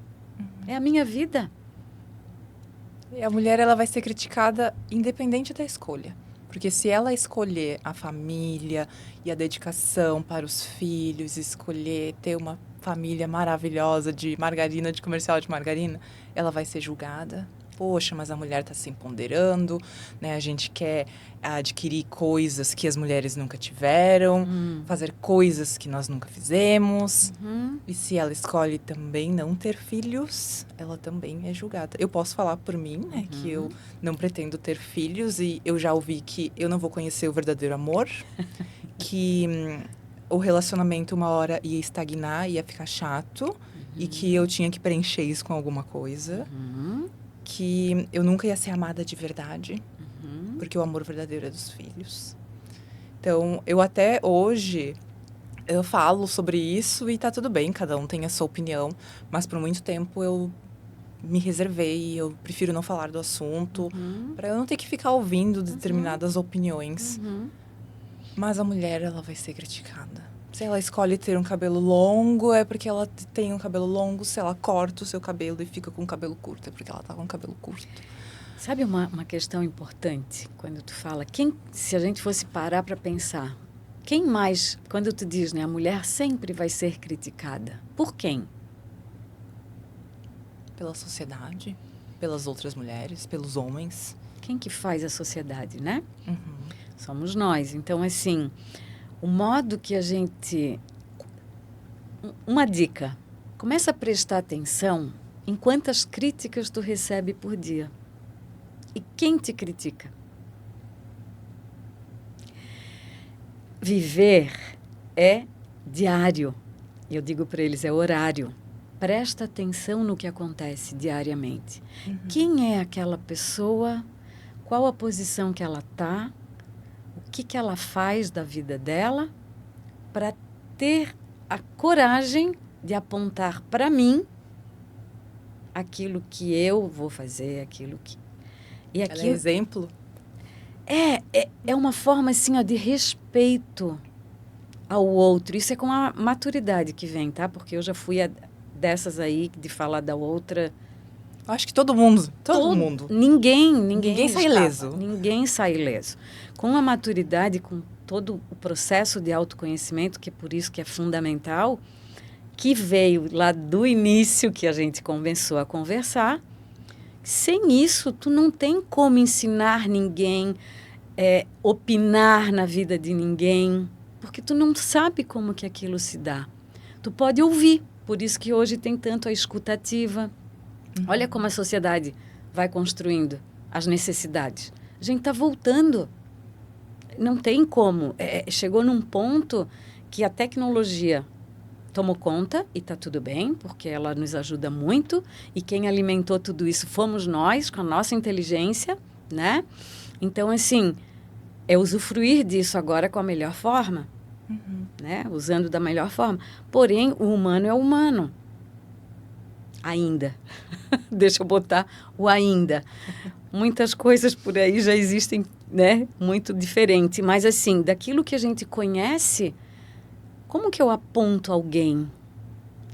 [SPEAKER 2] É a minha vida.
[SPEAKER 1] E a mulher, ela vai ser criticada independente da escolha. Porque se ela escolher a família e a dedicação para os filhos, escolher ter uma família maravilhosa de margarina, de comercial de margarina, ela vai ser julgada. Poxa, mas a mulher está se empoderando, né? A gente quer adquirir coisas que as mulheres nunca tiveram, fazer coisas que nós nunca fizemos. E se ela escolhe também não ter filhos, ela também é julgada. Eu posso falar por mim, né? Que eu não pretendo ter filhos e eu já ouvi que eu não vou conhecer o verdadeiro amor, que o relacionamento uma hora ia estagnar, ia ficar chato e que eu tinha que preencher isso com alguma coisa. Que eu nunca ia ser amada de verdade, porque o amor verdadeiro é dos filhos. Então, eu até hoje, eu falo sobre isso e tá tudo bem, cada um tem a sua opinião, mas por muito tempo eu me reservei, eu prefiro não falar do assunto, para eu não ter que ficar ouvindo determinadas opiniões. Mas a mulher, ela vai ser criticada. Se ela escolhe ter um cabelo longo, é porque ela tem um cabelo longo. Se ela corta o seu cabelo e fica com o cabelo curto, é porque ela tá com o cabelo curto.
[SPEAKER 2] Sabe uma questão importante quando tu fala? Se a gente fosse parar para pensar, quem mais, quando tu diz, né, a mulher sempre vai ser criticada, por quem?
[SPEAKER 1] Pela sociedade, pelas outras mulheres, pelos homens.
[SPEAKER 2] Quem que faz a sociedade, né? Somos nós. Então, assim, o modo que a gente... Uma dica. Começa a prestar atenção em quantas críticas tu recebe por dia. E quem te critica? Viver é diário. Eu digo para eles, é horário. Presta atenção no que acontece diariamente. Quem é aquela pessoa? Qual a posição que ela está? O que ela faz da vida dela para ter a coragem de apontar para mim aquilo que eu vou fazer, aquilo que... E
[SPEAKER 1] Ela é exemplo?
[SPEAKER 2] É uma forma assim, ó, de respeito ao outro. Isso é com a maturidade que vem, tá? Porque eu já fui dessas aí, de falar da outra...
[SPEAKER 1] Acho que todo mundo. Ninguém sai ileso.
[SPEAKER 2] Ninguém sai ileso. Com a maturidade, com todo o processo de autoconhecimento, que é por isso que é fundamental, que veio lá do início que a gente começou a conversar, sem isso, tu não tem como ensinar ninguém, opinar na vida de ninguém, porque tu não sabe como que aquilo se dá. Tu pode ouvir, por isso que hoje tem tanto a escutativa. Olha como a sociedade vai construindo as necessidades. A gente está voltando. Não tem como. Chegou num ponto que a tecnologia tomou conta e está tudo bem, porque ela nos ajuda muito. E quem alimentou tudo isso fomos nós, com a nossa inteligência, né? Então, assim, é usufruir disso agora com a melhor forma, né? Usando da melhor forma. Porém, o humano é humano. Ainda. Deixa eu botar o ainda. Muitas coisas por aí já existem, né? Muito diferente. Mas, assim, daquilo que a gente conhece, como que eu aponto alguém?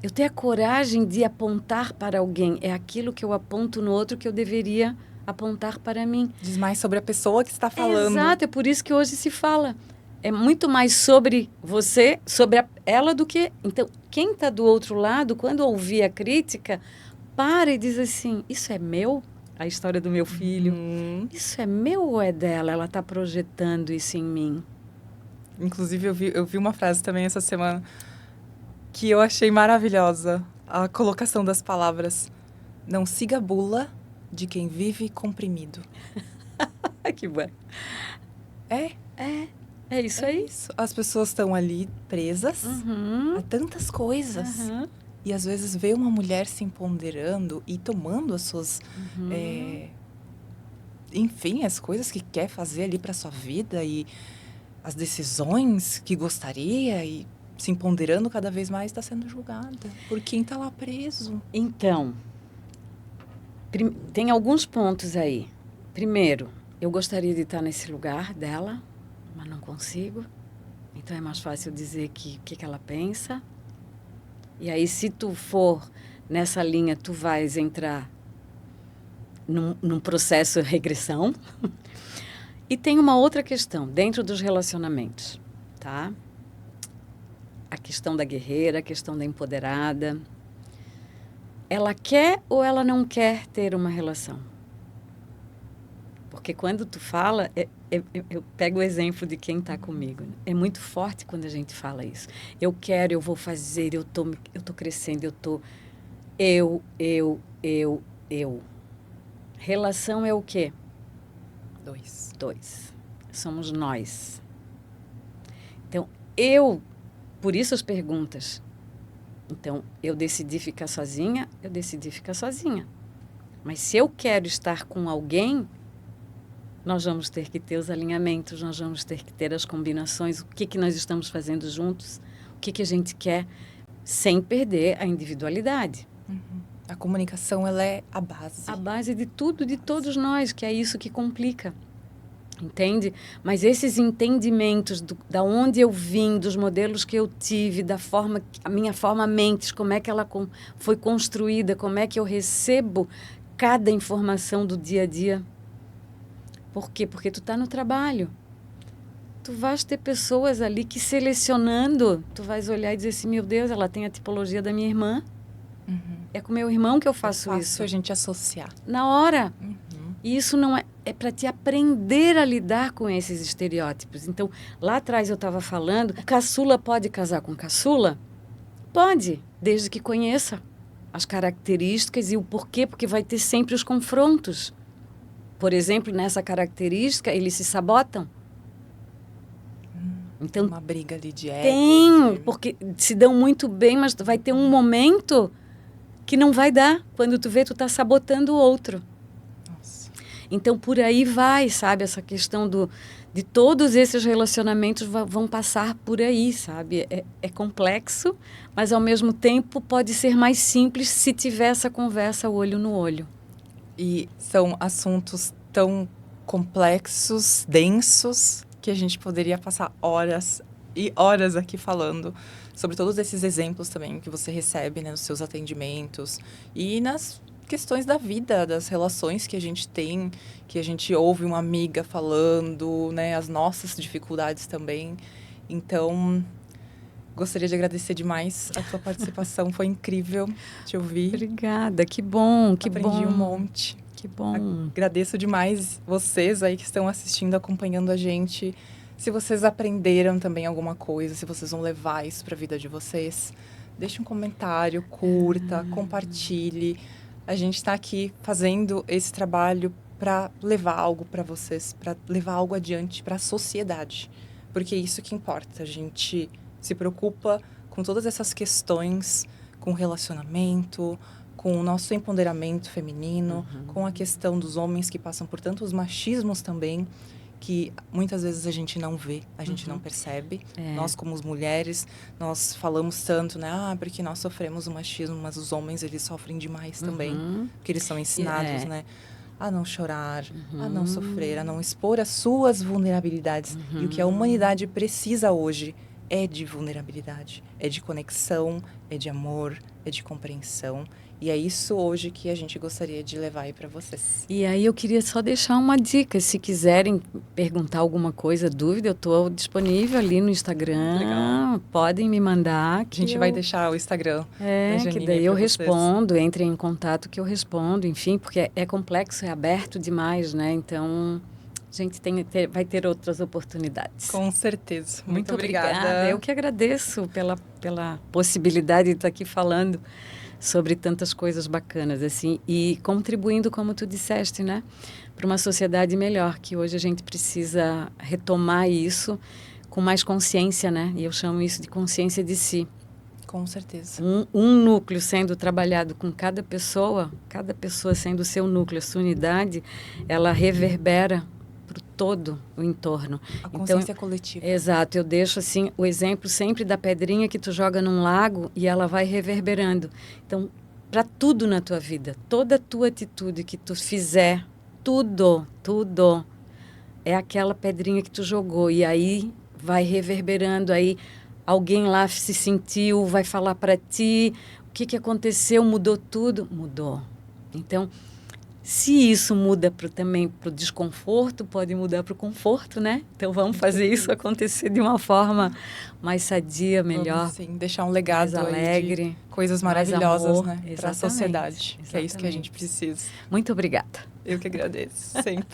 [SPEAKER 2] Eu tenho a coragem de apontar para alguém. É aquilo que eu aponto no outro que eu deveria apontar para mim.
[SPEAKER 1] Diz mais sobre a pessoa que está falando.
[SPEAKER 2] Exato, é por isso que hoje se fala. É muito mais sobre você, sobre ela do que... Então, quem está do outro lado, quando ouvir a crítica, para e diz assim, isso é meu? A história do meu filho. Isso é meu ou é dela? Ela está projetando isso em mim.
[SPEAKER 1] Inclusive, eu vi uma frase também essa semana que eu achei maravilhosa. A colocação das palavras. Não siga a bula de quem vive comprimido.
[SPEAKER 2] Que bom.
[SPEAKER 1] É
[SPEAKER 2] É isso aí.
[SPEAKER 1] isso. As pessoas estão ali presas
[SPEAKER 2] Uhum.
[SPEAKER 1] a tantas coisas.
[SPEAKER 2] Uhum.
[SPEAKER 1] E às vezes vê uma mulher se empoderando e tomando as suas... enfim, as coisas que quer fazer ali para sua vida e as decisões que gostaria e se empoderando cada vez mais, está sendo julgada por quem está lá preso.
[SPEAKER 2] Então, tem alguns pontos aí. Primeiro, eu gostaria de estar nesse lugar dela, mas não consigo. Então é mais fácil dizer que ela pensa. E aí, se tu for nessa linha, tu vais entrar num processo de regressão. E tem uma outra questão dentro dos relacionamentos, tá? A questão da guerreira, a questão da empoderada. Ela quer ou ela não quer ter uma relação? Porque quando tu fala, eu pego o exemplo de quem está comigo. Né? É muito forte quando a gente fala isso. Eu quero, eu vou fazer, eu tô crescendo, eu. Relação é o quê? Dois. Somos nós. Então, por isso as perguntas. Então, eu decidi ficar sozinha. Mas se eu quero estar com alguém, nós vamos ter que ter os alinhamentos, nós vamos ter que ter as combinações, o que nós estamos fazendo juntos, o que a gente quer, sem perder a individualidade.
[SPEAKER 1] Uhum. A comunicação, ela é a base.
[SPEAKER 2] A base de tudo, de todos nós, que é isso que complica. Entende? Mas esses entendimentos da onde eu vim, dos modelos que eu tive, a minha forma mente, como é que ela foi construída, como é que eu recebo cada informação do dia a dia. Por quê? Porque tu está no trabalho. Tu vais ter pessoas ali que selecionando, tu vais olhar e dizer assim, meu Deus, ela tem a tipologia da minha irmã.
[SPEAKER 1] Uhum.
[SPEAKER 2] É com meu irmão que eu faço
[SPEAKER 1] isso. É
[SPEAKER 2] isso.
[SPEAKER 1] fácil a gente associar.
[SPEAKER 2] Na hora.
[SPEAKER 1] Uhum.
[SPEAKER 2] E isso não é para te aprender a lidar com esses estereótipos. Então, lá atrás eu estava falando, caçula pode casar com caçula? Pode, desde que conheça as características e o porquê, porque vai ter sempre os confrontos. Por exemplo, nessa característica, eles se sabotam. Então,
[SPEAKER 1] uma briga ali de ego.
[SPEAKER 2] Tem, porque se dão muito bem, mas vai ter um momento que não vai dar. Quando tu vê, tu tá sabotando o outro.
[SPEAKER 1] Nossa.
[SPEAKER 2] Então, por aí vai, sabe? Essa questão de todos esses relacionamentos vão passar por aí, sabe? É complexo, mas, ao mesmo tempo, pode ser mais simples se tiver essa conversa olho no olho.
[SPEAKER 1] E são assuntos tão complexos, densos, que a gente poderia passar horas e horas aqui falando sobre todos esses exemplos também que você recebe, né, nos seus atendimentos e nas questões da vida, das relações que a gente tem, que a gente ouve uma amiga falando, né, as nossas dificuldades também. Então, gostaria de agradecer demais a tua participação, foi incrível te ouvir.
[SPEAKER 2] Obrigada, que bom, que bom.
[SPEAKER 1] Aprendi um monte.
[SPEAKER 2] Que bom.
[SPEAKER 1] Agradeço demais vocês aí que estão assistindo, acompanhando a gente. Se vocês aprenderam também alguma coisa, se vocês vão levar isso para a vida de vocês, deixe um comentário, curta, compartilhe. A gente está aqui fazendo esse trabalho para levar algo para vocês, para levar algo adiante para a sociedade. Porque é isso que importa. A gente se preocupa com todas essas questões, com relacionamento, com o nosso empoderamento feminino, com a questão dos homens que passam por tantos machismos também, que muitas vezes a gente não vê, a gente não percebe. Nós, como mulheres, nós falamos tanto, né? Porque nós sofremos o machismo, mas os homens, eles sofrem demais também. Porque eles são ensinados, né? A não chorar, a não sofrer, a não expor as suas vulnerabilidades. E o que a humanidade precisa hoje é de vulnerabilidade, é de conexão, é de amor, é de compreensão. E é isso hoje que a gente gostaria de levar aí para vocês.
[SPEAKER 2] E aí eu queria só deixar uma dica. Se quiserem perguntar alguma coisa, dúvida, eu estou disponível ali no Instagram.
[SPEAKER 1] Legal.
[SPEAKER 2] Podem me mandar.
[SPEAKER 1] A gente vai deixar o Instagram da Janine,
[SPEAKER 2] que daí eu
[SPEAKER 1] vocês.
[SPEAKER 2] respondo, entrem em contato que eu respondo, enfim, porque é complexo, é aberto demais, né? Então, gente vai ter outras oportunidades.
[SPEAKER 1] Com certeza.
[SPEAKER 2] Muito obrigada. Eu que agradeço pela possibilidade de estar aqui falando sobre tantas coisas bacanas, assim, e contribuindo, como tu disseste, né, para uma sociedade melhor, que hoje a gente precisa retomar isso com mais consciência, né, e eu chamo isso de consciência de si.
[SPEAKER 1] Com certeza.
[SPEAKER 2] Um núcleo sendo trabalhado com cada pessoa sendo o seu núcleo, a sua unidade, ela reverbera para todo o entorno.
[SPEAKER 1] A consciência coletiva.
[SPEAKER 2] Exato, eu deixo assim o exemplo sempre da pedrinha que tu joga num lago e ela vai reverberando. Então, para tudo na tua vida, toda a tua atitude que tu fizer, tudo é aquela pedrinha que tu jogou e aí vai reverberando, aí alguém lá se sentiu, vai falar para ti, o que aconteceu, mudou tudo? Mudou. Então, se isso muda também para o desconforto, pode mudar para o conforto, né? Então, vamos fazer isso acontecer de uma forma mais sadia, melhor.
[SPEAKER 1] Vamos, sim, deixar um legado
[SPEAKER 2] mais alegre,
[SPEAKER 1] aí de coisas maravilhosas, né? Para a sociedade,
[SPEAKER 2] Exatamente.
[SPEAKER 1] Que é isso que a gente precisa.
[SPEAKER 2] Muito obrigada.
[SPEAKER 1] Eu que agradeço, sempre.